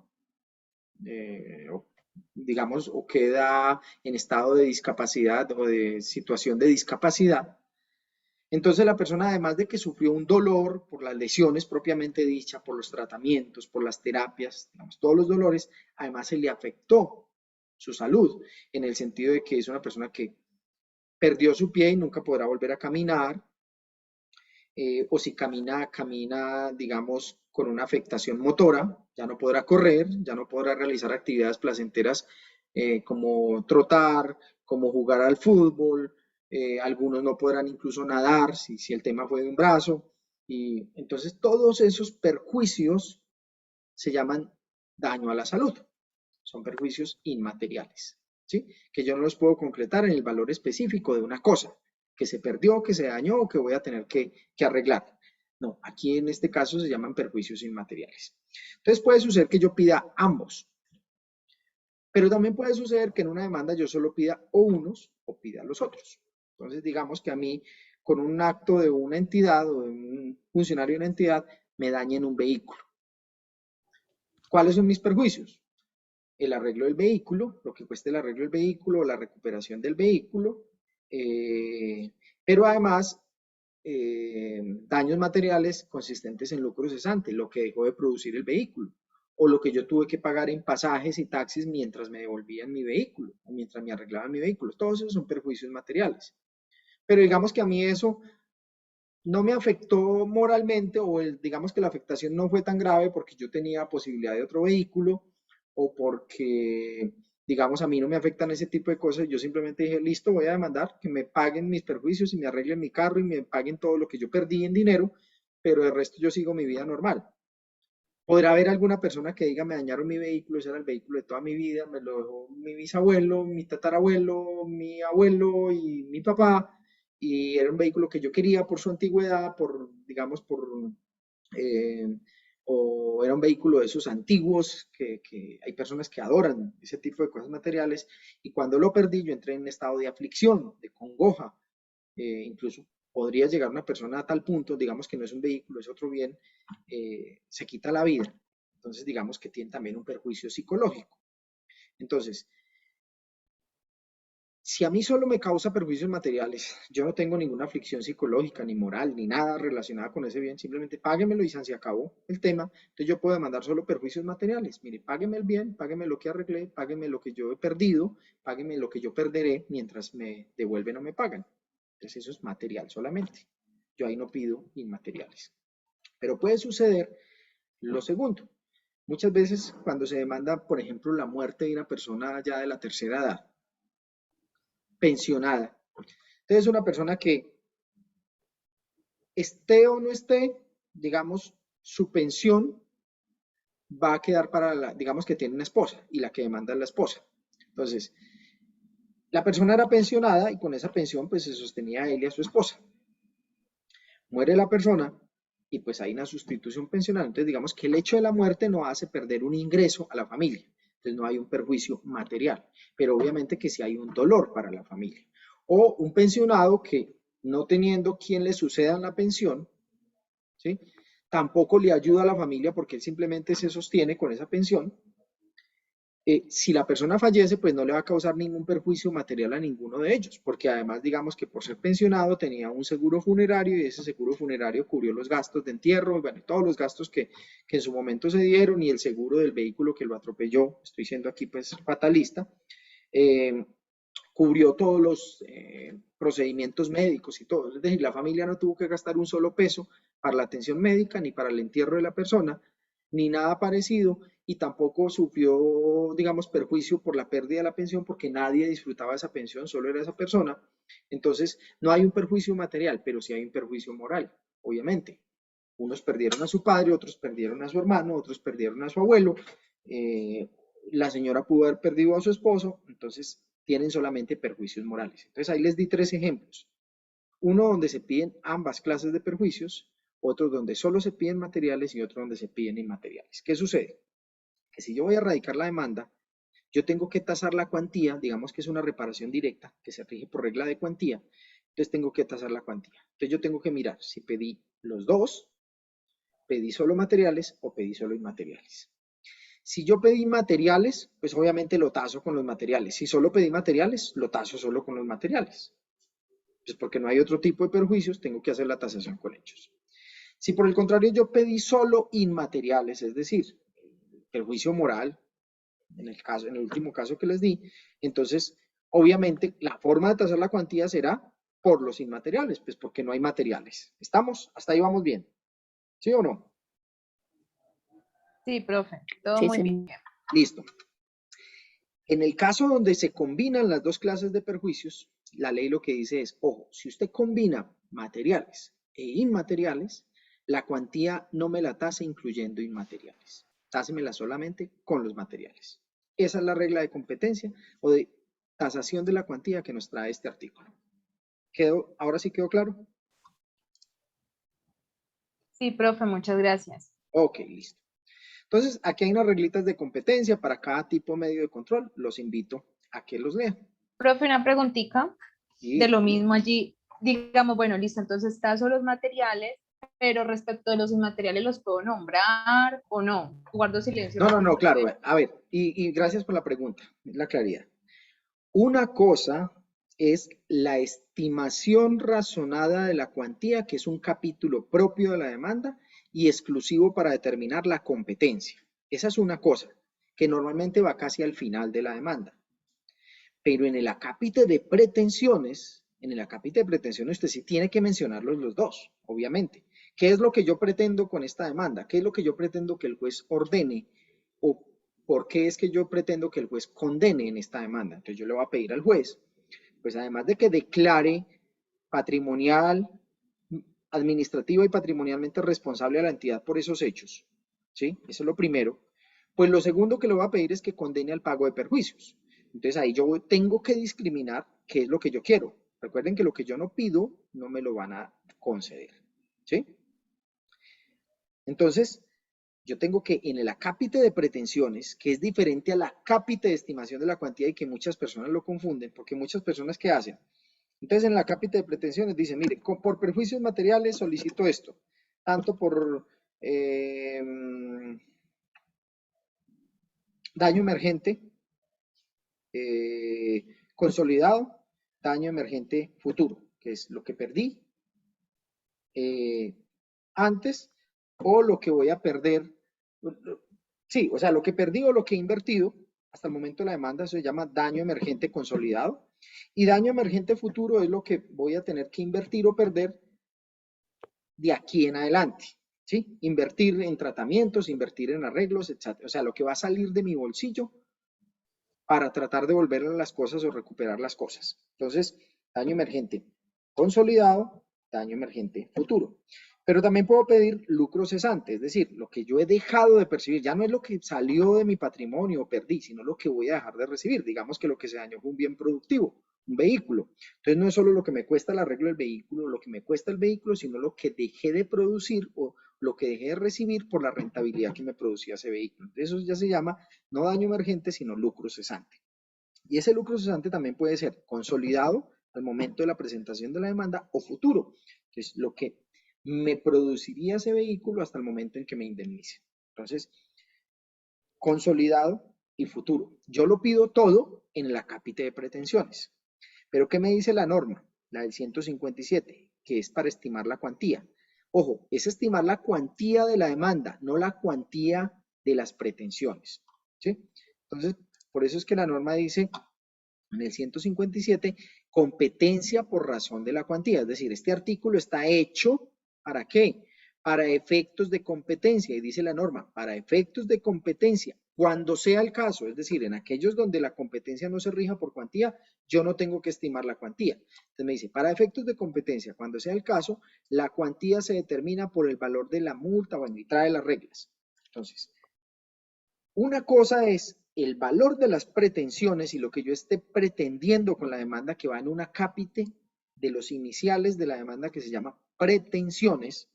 digamos, o queda en estado de discapacidad o de situación de discapacidad. Entonces la persona, además de que sufrió un dolor por las lesiones propiamente dicha, por los tratamientos, por las terapias, digamos, todos los dolores, además se le afectó su salud, en el sentido de que es una persona que perdió su pie y nunca podrá volver a caminar, o si camina, digamos, con una afectación motora, ya no podrá correr, ya no podrá realizar actividades placenteras como trotar, como jugar al fútbol, algunos no podrán incluso nadar si el tema fue de un brazo, y entonces todos esos perjuicios se llaman daño a la salud, son perjuicios inmateriales, ¿sí? Que yo no los puedo concretar en el valor específico de una cosa, que se perdió, que se dañó o que voy a tener que arreglar. No, aquí en este caso se llaman perjuicios inmateriales. Entonces puede suceder que yo pida ambos, pero también puede suceder que en una demanda yo solo pida o unos o pida los otros. Entonces digamos que a mí con un acto de una entidad o de un funcionario de una entidad me dañen un vehículo. ¿Cuáles son mis perjuicios? El arreglo del vehículo, lo que cueste el arreglo del vehículo, la recuperación del vehículo, pero además daños materiales consistentes en lucro cesante, lo que dejó de producir el vehículo, o lo que yo tuve que pagar en pasajes y taxis mientras me devolvían mi vehículo, o mientras me arreglaban mi vehículo. Todos esos son perjuicios materiales. Pero digamos que a mí eso no me afectó moralmente, o digamos que la afectación no fue tan grave porque yo tenía posibilidad de otro vehículo, o porque, digamos, a mí no me afectan ese tipo de cosas. Yo simplemente dije, listo, voy a demandar, que me paguen mis perjuicios y me arreglen mi carro y me paguen todo lo que yo perdí en dinero, pero el resto yo sigo mi vida normal. Podrá haber alguna persona que diga, me dañaron mi vehículo, ese era el vehículo de toda mi vida, me lo dejó mi bisabuelo, mi tatarabuelo, mi abuelo y mi papá, y era un vehículo que yo quería por su antigüedad, por, digamos, eh, o era un vehículo de esos antiguos que hay personas que adoran ese tipo de cosas materiales, y cuando lo perdí yo entré en un estado de aflicción, de congoja, incluso podría llegar una persona a tal punto, digamos que no es un vehículo, es otro bien, se quita la vida. Entonces digamos que tiene también un perjuicio psicológico. Entonces, si a mí solo me causa perjuicios materiales, yo no tengo ninguna aflicción psicológica, ni moral, ni nada relacionada con ese bien, simplemente páguemelo y se acabó el tema. Entonces yo puedo demandar solo perjuicios materiales. Mire, págueme el bien, págueme lo que arreglé, págueme lo que yo he perdido, págueme lo que yo perderé mientras me devuelven o me pagan. Entonces eso es material solamente. Yo ahí no pido inmateriales. Pero puede suceder Lo segundo, muchas veces cuando se demanda, por ejemplo, la muerte de una persona ya de la tercera edad, pensionada, entonces una persona que esté o no esté, digamos, su pensión va a quedar para la, digamos que tiene una esposa y la que demanda es la esposa. Entonces, la persona era pensionada y con esa pensión pues se sostenía a él y a su esposa. Muere la persona y pues hay una sustitución pensional. Entonces digamos que el hecho de la muerte no hace perder un ingreso a la familia. Entonces no hay un perjuicio material, pero obviamente que sí hay un dolor para la familia. O un pensionado que no teniendo quien le suceda en la pensión, ¿sí?, tampoco le ayuda a la familia porque él simplemente se sostiene con esa pensión. Si la persona fallece, pues no le va a causar ningún perjuicio material a ninguno de ellos, porque además digamos que por ser pensionado tenía un seguro funerario y ese seguro funerario cubrió los gastos de entierro, bueno, todos los gastos que en su momento se dieron y el seguro del vehículo que lo atropelló, estoy siendo aquí pues fatalista, cubrió todos los procedimientos médicos y todo. Es decir, la familia no tuvo que gastar un solo peso para la atención médica, ni para el entierro de la persona, ni nada parecido, y tampoco sufrió, digamos, perjuicio por la pérdida de la pensión, porque nadie disfrutaba de esa pensión, solo era esa persona. Entonces, no hay un perjuicio material, pero sí hay un perjuicio moral, obviamente. Unos perdieron a su padre, otros perdieron a su hermano, otros perdieron a su abuelo, la señora pudo haber perdido a su esposo, entonces tienen solamente perjuicios morales. Entonces ahí les di 3 ejemplos. Uno donde se piden ambas clases de perjuicios, otro donde solo se piden materiales y otro donde se piden inmateriales. ¿Qué sucede? Que si yo voy a radicar la demanda, yo tengo que tasar la cuantía, digamos que es una reparación directa, que se rige por regla de cuantía, entonces tengo que tasar la cuantía. Entonces yo tengo que mirar si pedí los dos, pedí solo materiales o pedí solo inmateriales. Si yo pedí materiales, pues obviamente lo taso con los materiales. Si solo pedí materiales, lo taso solo con los materiales. Pues porque no hay otro tipo de perjuicios, tengo que hacer la tasación con hechos. Si por el contrario yo pedí solo inmateriales, es decir, perjuicio moral, en el último caso que les di, entonces obviamente la forma de tasar la cuantía será por los inmateriales, pues porque no hay materiales. ¿Estamos? Hasta ahí vamos bien. ¿Sí o no? Sí, profe, todo Sí, muy sí. bien. Listo. En el caso donde se combinan las dos clases de perjuicios, la ley lo que dice es, ojo, si usted combina materiales e inmateriales, la cuantía no me la tase incluyendo inmateriales. Tásemela solamente con los materiales. Esa es la regla de competencia o de tasación de la cuantía que nos trae este artículo. ¿Ahora sí quedó claro? Sí, profe, muchas gracias. Ok, listo. Entonces, aquí hay unas reglitas de competencia para cada tipo de medio de control. Los invito a que los lean. Profe, una preguntita Y, de lo mismo allí. Digamos, bueno, listo, entonces tazo los materiales, pero respecto de los inmateriales, ¿los puedo nombrar o no? Guardo silencio. No, claro. A ver, y gracias por la pregunta, la claridad. Una cosa es la estimación razonada de la cuantía, que es un capítulo propio de la demanda y exclusivo para determinar la competencia. Esa es una cosa que normalmente va casi al final de la demanda. Pero en el acápite de pretensiones, usted sí tiene que mencionarlos los dos, obviamente. ¿Qué es lo que yo pretendo con esta demanda? ¿Qué es lo que yo pretendo que el juez ordene? ¿O por qué es que yo pretendo que el juez condene en esta demanda? Entonces yo le voy a pedir al juez, pues además de que declare patrimonial, administrativa y patrimonialmente responsable a la entidad por esos hechos, ¿sí? Eso es lo primero. Pues lo segundo que le voy a pedir es que condene al pago de perjuicios. Entonces ahí yo tengo que discriminar qué es lo que yo quiero. Recuerden que lo que yo no pido no me lo van a conceder, ¿sí? Entonces, yo tengo que en el acápite de pretensiones, que es diferente al acápite de estimación de la cuantía y que muchas personas lo confunden, porque muchas personas ¿qué hacen? Entonces en el acápite de pretensiones dice, mire, por perjuicios materiales solicito esto, tanto por daño emergente consolidado, daño emergente futuro, que es lo que perdí antes o lo que voy a perder. Sí, o sea, lo que perdí o lo que he invertido hasta el momento de la demanda se llama daño emergente consolidado. Y daño emergente futuro es lo que voy a tener que invertir o perder de aquí en adelante. ¿sí? Invertir en tratamientos, invertir en arreglos, etc. O sea, lo que va a salir de mi bolsillo para tratar de devolver las cosas o recuperar las cosas. Entonces, daño emergente consolidado, daño emergente futuro. Pero también puedo pedir lucro cesante, es decir, lo que yo he dejado de percibir, ya no es lo que salió de mi patrimonio o perdí, sino lo que voy a dejar de recibir. Digamos que lo que se dañó fue un bien productivo, un vehículo. Entonces no es solo lo que me cuesta el arreglo del vehículo, lo que me cuesta el vehículo, sino lo que dejé de producir o lo que dejé de recibir por la rentabilidad que me producía ese vehículo. Eso ya se llama no daño emergente, sino lucro cesante. Y ese lucro cesante también puede ser consolidado al momento de la presentación de la demanda o futuro, que es lo que me produciría ese vehículo hasta el momento en que me indemnice. Entonces, consolidado y futuro. Yo lo pido todo en la cápita de pretensiones. Pero ¿qué me dice la norma? La del 157, que es para estimar la cuantía. Ojo, es estimar la cuantía de la demanda, no la cuantía de las pretensiones. ¿Sí? Entonces, por eso es que la norma dice en el 157, competencia por razón de la cuantía. Es decir, este artículo está hecho ¿para qué? Para efectos de competencia. Y dice la norma, para efectos de competencia, cuando sea el caso, es decir, en aquellos donde la competencia no se rija por cuantía, yo no tengo que estimar la cuantía. Entonces me dice, para efectos de competencia, cuando sea el caso, la cuantía se determina por el valor de la multa, bueno, y trae las reglas. Entonces, una cosa es el valor de las pretensiones y lo que yo esté pretendiendo con la demanda que va en una cápite de los iniciales de la demanda que se llama pretensiones,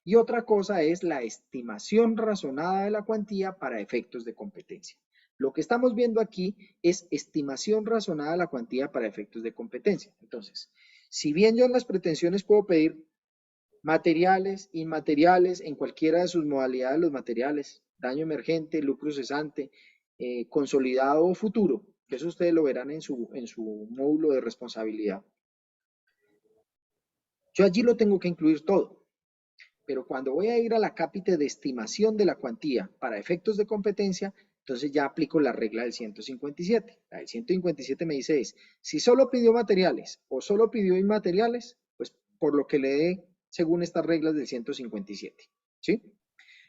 y otra cosa es la estimación razonada de la cuantía para efectos de competencia. Lo que estamos viendo aquí es estimación razonada de la cuantía para efectos de competencia. Entonces, si bien yo en las pretensiones puedo pedir materiales, inmateriales, en cualquiera de sus modalidades los materiales, daño emergente, lucro cesante, consolidado o futuro, que eso ustedes lo verán en su módulo de responsabilidad. Yo allí lo tengo que incluir todo, pero cuando voy a ir a la cápita de estimación de la cuantía para efectos de competencia, entonces ya aplico la regla del 157. La del 157 me dice si solo pidió materiales o solo pidió inmateriales, pues por lo que le dé según estas reglas del 157, ¿sí?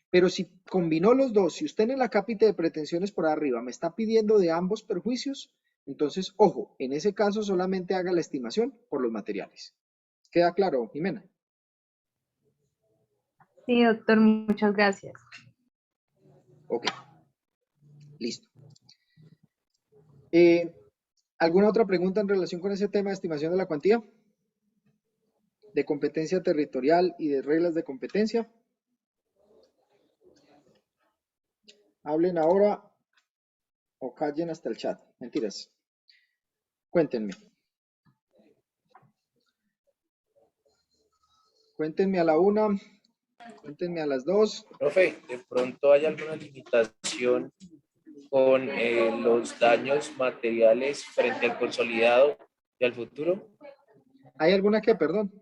Pero si combinó los dos, si usted en la cápita de pretensiones por arriba me está pidiendo de ambos perjuicios, entonces, ojo, en ese caso solamente haga la estimación por los materiales. ¿Queda claro, Jimena? Sí, doctor, muchas gracias. Ok, listo. ¿Alguna otra pregunta en relación con ese tema de estimación de la cuantía? De competencia territorial y de reglas de competencia. Hablen ahora o callen hasta el chat. Mentiras. Cuéntenme. Cuéntenme a la 1, cuéntenme a las 2. Profe, ¿de pronto hay alguna limitación con los daños materiales frente al consolidado y al futuro? ¿Hay alguna que, perdón?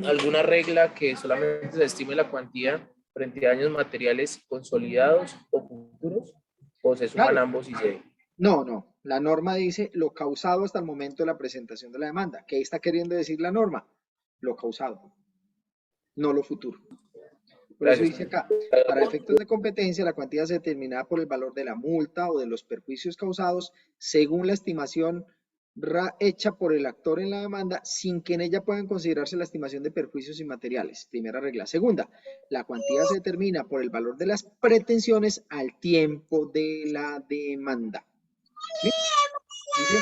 ¿Alguna regla que solamente se estime la cuantía frente a daños materiales consolidados o futuros? ¿O se suman ambos y se...? No. La norma dice lo causado hasta el momento de la presentación de la demanda. ¿Qué está queriendo decir la norma? Lo causado, no lo futuro. Por eso dice acá, para efectos de competencia, la cuantía se determinará por el valor de la multa o de los perjuicios causados según la estimación hecha por el actor en la demanda, sin que en ella puedan considerarse la estimación de perjuicios inmateriales. Primera regla. Segunda, la cuantía se determina por el valor de las pretensiones al tiempo de la demanda. ¿Sí? Dice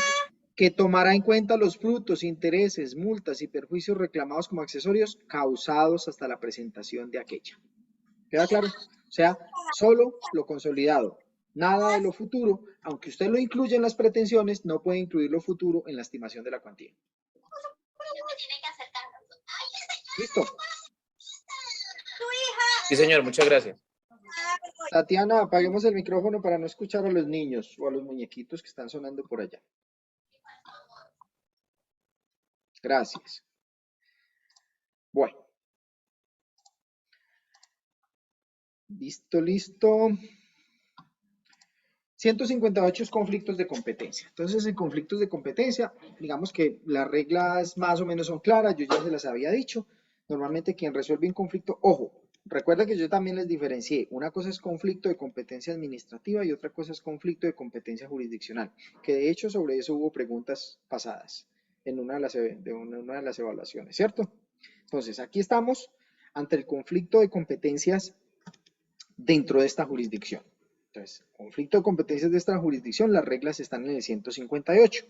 que tomará en cuenta los frutos, intereses, multas y perjuicios reclamados como accesorios causados hasta la presentación de aquella. ¿Queda claro? O sea, solo lo consolidado, nada de lo futuro, aunque usted lo incluya en las pretensiones, no puede incluir lo futuro en la estimación de la cuantía. ¿Listo? Sí, señor, muchas gracias. Tatiana, apaguemos el micrófono para no escuchar a los niños o a los muñequitos que están sonando por allá. Gracias. Bueno. Listo. 158 es conflictos de competencia. Entonces, en conflictos de competencia, digamos que las reglas más o menos son claras, yo ya se las había dicho. Normalmente quien resuelve un conflicto, ojo, recuerda que yo también les diferencié. Una cosa es conflicto de competencia administrativa y otra cosa es conflicto de competencia jurisdiccional, que de hecho sobre eso hubo preguntas pasadas en una de las evaluaciones, ¿cierto? Entonces, aquí estamos ante el conflicto de competencias dentro de esta jurisdicción. Entonces, conflicto de competencias de esta jurisdicción, las reglas están en el 158,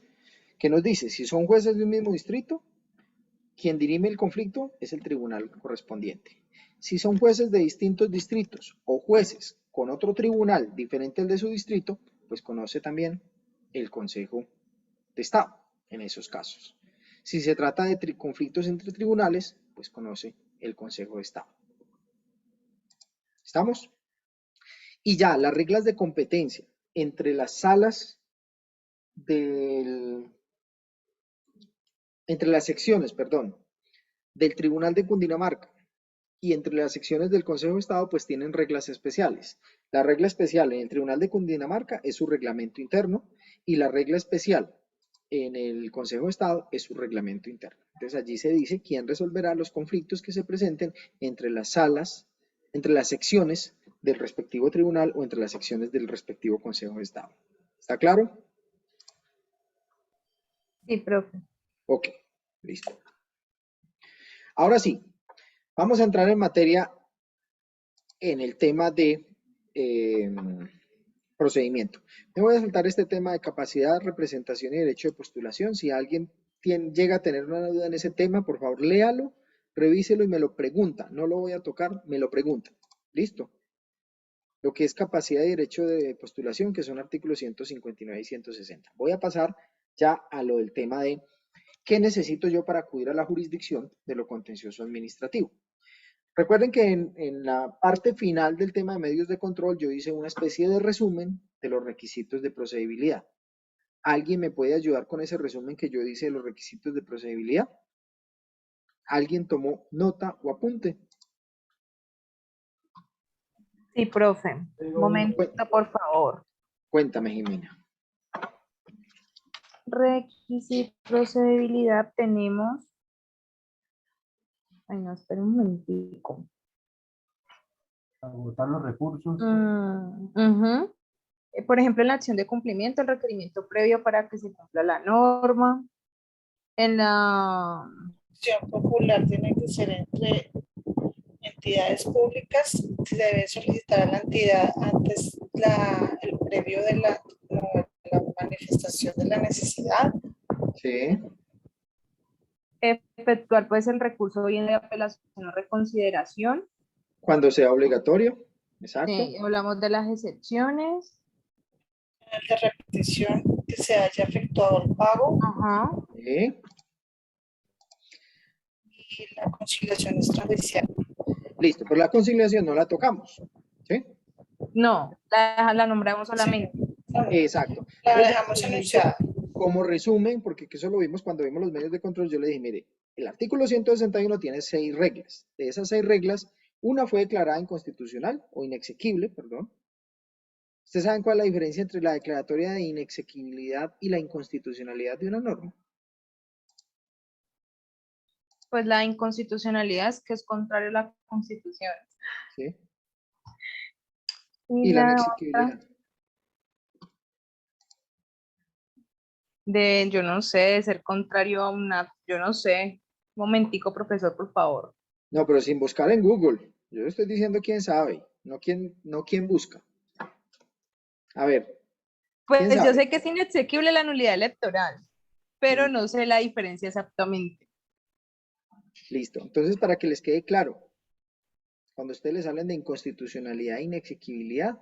que nos dice, si son jueces de un mismo distrito, quien dirime el conflicto es el tribunal correspondiente. Si son jueces de distintos distritos o jueces con otro tribunal diferente al de su distrito, pues conoce también el Consejo de Estado en esos casos. Si se trata de conflictos entre tribunales, pues conoce el Consejo de Estado. ¿Estamos? Y ya, las reglas de competencia entre las salas entre las secciones, perdón, del Tribunal de Cundinamarca y entre las secciones del Consejo de Estado, pues tienen reglas especiales. La regla especial en el Tribunal de Cundinamarca es su reglamento interno y la regla especial en el Consejo de Estado es su reglamento interno. Entonces allí se dice quién resolverá los conflictos que se presenten entre las salas, entre las secciones del respectivo tribunal o entre las secciones del respectivo Consejo de Estado. ¿Está claro? Sí, profe. Ok, listo. Ahora sí, vamos a entrar en materia en el tema de procedimiento. Me voy a saltar este tema de capacidad, representación y derecho de postulación. Si alguien llega a tener una duda en ese tema, por favor, léalo, revíselo y me lo pregunta. No lo voy a tocar, me lo pregunta. ¿Listo? Lo que es capacidad y derecho de postulación, que son artículos 159 y 160. Voy a pasar ya a lo del tema de qué necesito yo para acudir a la jurisdicción de lo contencioso administrativo. Recuerden que en la parte final del tema de medios de control yo hice una especie de resumen de los requisitos de procedibilidad. ¿Alguien me puede ayudar con ese resumen que yo hice de los requisitos de procedibilidad? ¿Alguien tomó nota o apunte? Sí, profe. Un momento, por favor. Cuéntame, Jimena. Requisito, procedibilidad, tenemos. Ay, no, espera un momentico. Agotar los recursos. Por ejemplo, en la acción de cumplimiento, el requerimiento previo para que se cumpla la norma. En la Acción popular tiene que ser entre entidades públicas. Se debe solicitar a la entidad antes el previo de la manifestación de la necesidad. Sí. efectuar pues el recurso bien de apelación o reconsideración. Cuando sea obligatorio. Exacto. Hablamos de las excepciones. En el de repetición, que se haya efectuado el pago. Ajá. Sí. Y la conciliación extrajudicial. Listo, pero la conciliación no la tocamos. ¿Sí? No, la nombramos solamente. Sí. Exacto. La dejamos enunciada. Como resumen, porque eso lo vimos cuando vimos los medios de control, yo le dije, mire, el artículo 161 tiene 6 reglas. De esas 6 reglas, una fue declarada inconstitucional o inexequible, perdón. ¿Ustedes saben cuál es la diferencia entre la declaratoria de inexequibilidad y la inconstitucionalidad de una norma? Pues la inconstitucionalidad es que es contrario a la Constitución. ¿Sí? Y la la inexequibilidad. otra, yo no sé, de ser contrario a una, yo no sé. Un momentico, profesor, por favor. No, pero sin buscar en Google. Yo estoy diciendo quién sabe, no quién busca. A ver. Pues ¿quién yo sabe? sé que es inexequible la nulidad electoral, pero no sé la diferencia exactamente. Listo. Entonces, para que les quede claro, cuando ustedes les hablan de inconstitucionalidad e inexequibilidad,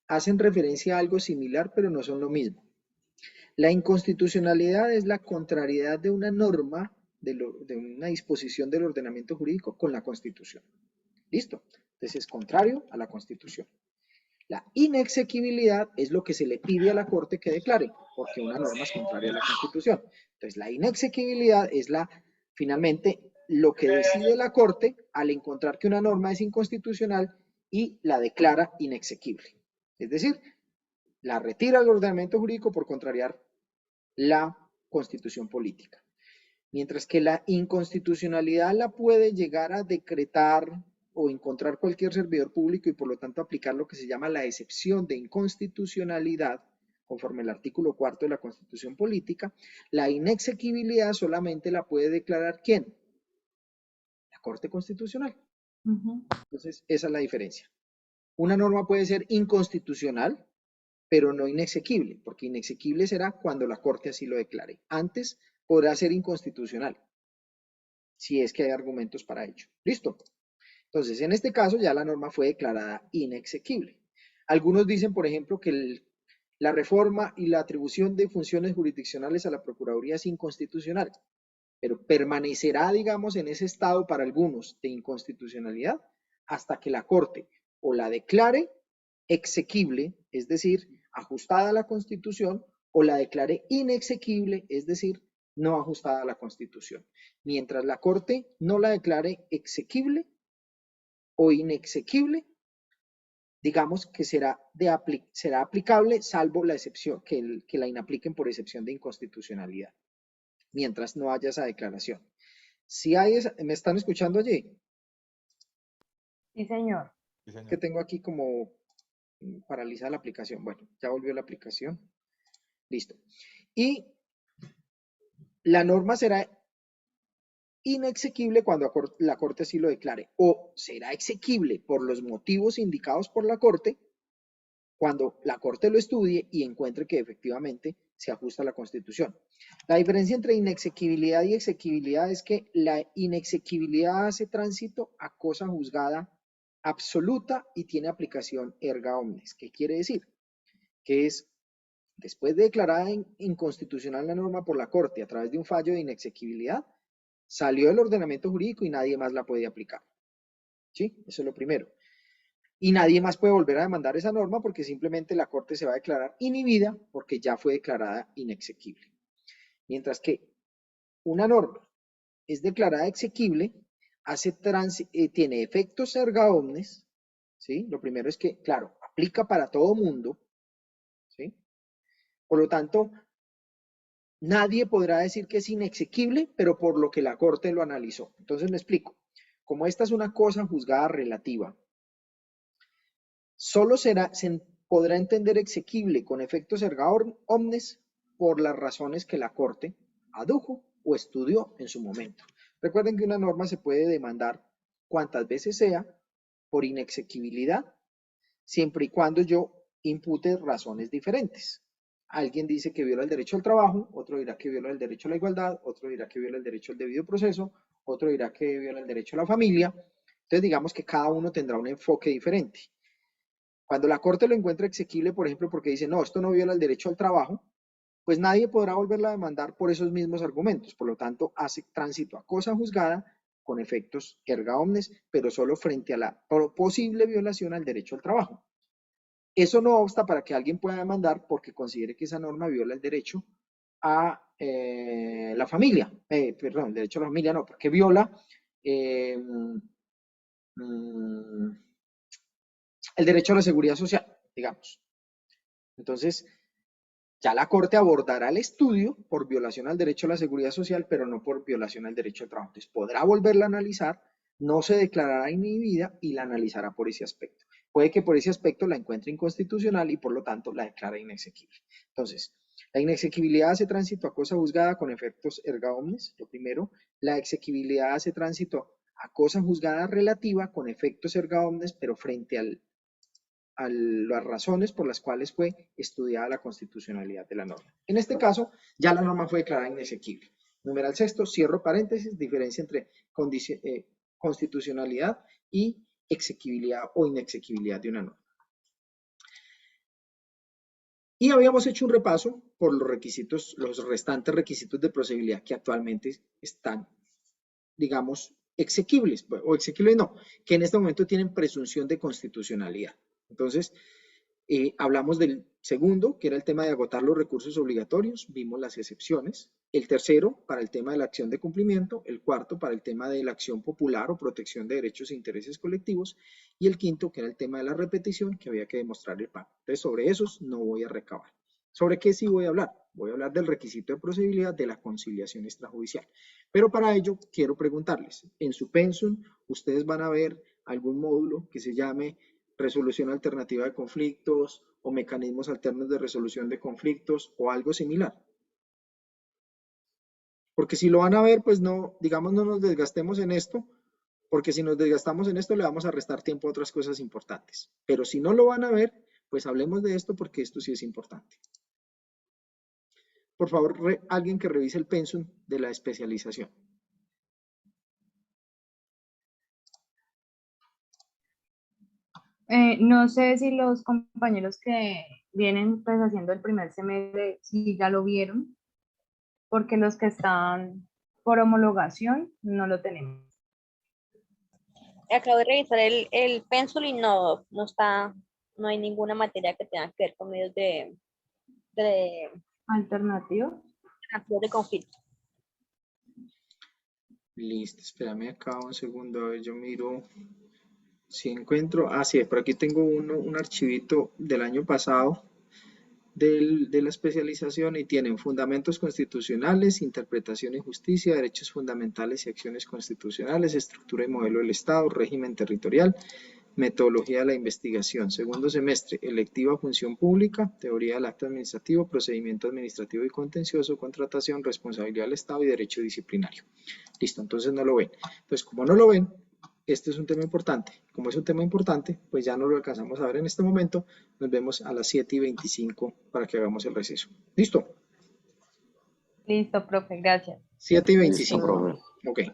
hacen referencia a algo similar, pero no son lo mismo. La inconstitucionalidad es la contrariedad de una norma, de una disposición del ordenamiento jurídico con la Constitución. ¿Listo? Entonces es contrario a la Constitución. La inexequibilidad es lo que se le pide a la Corte que declare, porque una norma es contraria a la Constitución. Entonces la inexequibilidad es finalmente lo que decide la Corte al encontrar que una norma es inconstitucional y la declara inexequible. Es decir, la retira del ordenamiento jurídico por contrariar la Constitución política. Mientras que la inconstitucionalidad la puede llegar a decretar o encontrar cualquier servidor público y por lo tanto aplicar lo que se llama la excepción de inconstitucionalidad, conforme al artículo 4 de la Constitución Política, la inexequibilidad solamente la puede declarar ¿quién? La Corte Constitucional. Entonces, esa es la diferencia. Una norma puede ser inconstitucional, pero no inexequible, porque inexequible será cuando la Corte así lo declare. Antes podrá ser inconstitucional, si es que hay argumentos para ello. ¿Listo? Entonces, en este caso ya la norma fue declarada inexequible. Algunos dicen, por ejemplo, que la reforma y la atribución de funciones jurisdiccionales a la Procuraduría es inconstitucional, pero permanecerá, digamos, en ese estado para algunos de inconstitucionalidad hasta que la Corte o la declare exequible, es decir, ajustada a la Constitución, o la declare inexequible, es decir, no ajustada a la Constitución. Mientras la Corte no la declare exequible o inexequible, digamos que será aplicable, salvo la excepción, que la inapliquen por excepción de inconstitucionalidad, mientras no haya esa declaración. Si hay ¿me están escuchando allí? Sí, señor. Sí, señor. Que tengo aquí como paralizada la aplicación. Bueno, ya volvió la aplicación. Listo. Y la norma será inexequible cuando la Corte sí lo declare, o será exequible por los motivos indicados por la Corte cuando la Corte lo estudie y encuentre que efectivamente se ajusta a la Constitución. La diferencia entre inexequibilidad y exequibilidad es que la inexequibilidad hace tránsito a cosa juzgada absoluta y tiene aplicación erga omnes. ¿Qué quiere decir? Que es, después de declarada inconstitucional la norma por la Corte a través de un fallo de inexequibilidad, salió del ordenamiento jurídico y nadie más la puede aplicar. ¿Sí? Eso es lo primero. Y nadie más puede volver a demandar esa norma porque simplemente la Corte se va a declarar inhibida porque ya fue declarada inexequible. Mientras que una norma es declarada exequible, tiene efectos erga omnes, ¿sí? Lo primero es que, claro, aplica para todo mundo, ¿sí? Por lo tanto, nadie podrá decir que es inexequible, pero por lo que la Corte lo analizó. Entonces me explico. Como esta es una cosa juzgada relativa, solo se podrá entender exequible con efectos erga omnes por las razones que la Corte adujo o estudió en su momento. Recuerden que una norma se puede demandar cuantas veces sea por inexequibilidad, siempre y cuando yo impute razones diferentes. Alguien dice que viola el derecho al trabajo, otro dirá que viola el derecho a la igualdad, otro dirá que viola el derecho al debido proceso, otro dirá que viola el derecho a la familia. Entonces digamos que cada uno tendrá un enfoque diferente. Cuando la Corte lo encuentra exequible, por ejemplo, porque dice, no, esto no viola el derecho al trabajo, pues nadie podrá volverla a demandar por esos mismos argumentos. Por lo tanto, hace tránsito a cosa juzgada con efectos erga omnes, pero solo frente a la posible violación al derecho al trabajo. Eso no obsta para que alguien pueda demandar porque considere que esa norma viola el derecho a la familia. Perdón, el derecho a la familia no, porque viola el derecho a la seguridad social, digamos. Entonces, ya la Corte abordará el estudio por violación al derecho a la seguridad social, pero no por violación al derecho al trabajo. Entonces, podrá volverla a analizar, no se declarará inhibida y la analizará por ese aspecto. Puede que por ese aspecto la encuentre inconstitucional y por lo tanto la declara inexequible. Entonces, la inexequibilidad hace tránsito a cosa juzgada con efectos erga omnes, lo primero. La exequibilidad hace tránsito a cosa juzgada relativa con efectos erga omnes, pero frente a las razones por las cuales fue estudiada la constitucionalidad de la norma. En este caso, ya la norma fue declarada inexequible. Numeral sexto, cierro paréntesis, diferencia entre constitucionalidad y exequibilidad o inexequibilidad de una norma. Y habíamos hecho un repaso por los requisitos, los restantes requisitos de procedibilidad que actualmente están, digamos, exequibles, o exequibles no, que en este momento tienen presunción de constitucionalidad. Entonces, hablamos del segundo, que era el tema de agotar los recursos obligatorios, vimos las excepciones. El tercero, para el tema de la acción de cumplimiento. El cuarto, para el tema de la acción popular o protección de derechos e intereses colectivos. Y el quinto, que era el tema de la repetición, que había que demostrar el pago. Entonces, sobre esos no voy a recabar. ¿Sobre qué sí voy a hablar? Voy a hablar del requisito de procedibilidad de la conciliación extrajudicial. Pero para ello quiero preguntarles, en su pensum ustedes van a ver algún módulo que se llame resolución alternativa de conflictos o mecanismos alternos de resolución de conflictos o algo similar. Porque si lo van a ver, pues no, digamos, no nos desgastemos en esto, porque si nos desgastamos en esto le vamos a restar tiempo a otras cosas importantes. Pero si no lo van a ver, pues hablemos de esto porque esto sí es importante. Por favor, alguien que revise el pensum de la especialización. No sé si los compañeros que vienen pues haciendo el primer semestre, si ya lo vieron, porque los que están por homologación no lo tenemos. Acabo de revisar el pénsul y no hay ninguna materia que tenga que ver con medios de ¿Alternativo? conflicto. Listo, espérame acá un segundo, a ver, yo miro si encuentro. Ah, sí, por aquí tengo un archivito del año pasado de la especialización y tienen fundamentos constitucionales, interpretación y justicia, derechos fundamentales y acciones constitucionales, estructura y modelo del Estado, régimen territorial, metodología de la investigación. Segundo semestre, electiva función pública, teoría del acto administrativo, procedimiento administrativo y contencioso, contratación, responsabilidad del Estado y derecho disciplinario. Listo, entonces no lo ven. Entonces, como no lo ven, este es un tema importante. Como es un tema importante, pues ya no lo alcanzamos a ver en este momento. Nos vemos a las 7:25 para que hagamos el receso. ¿Listo? Listo, profe, gracias. 7:25. Listo, profe. Ok.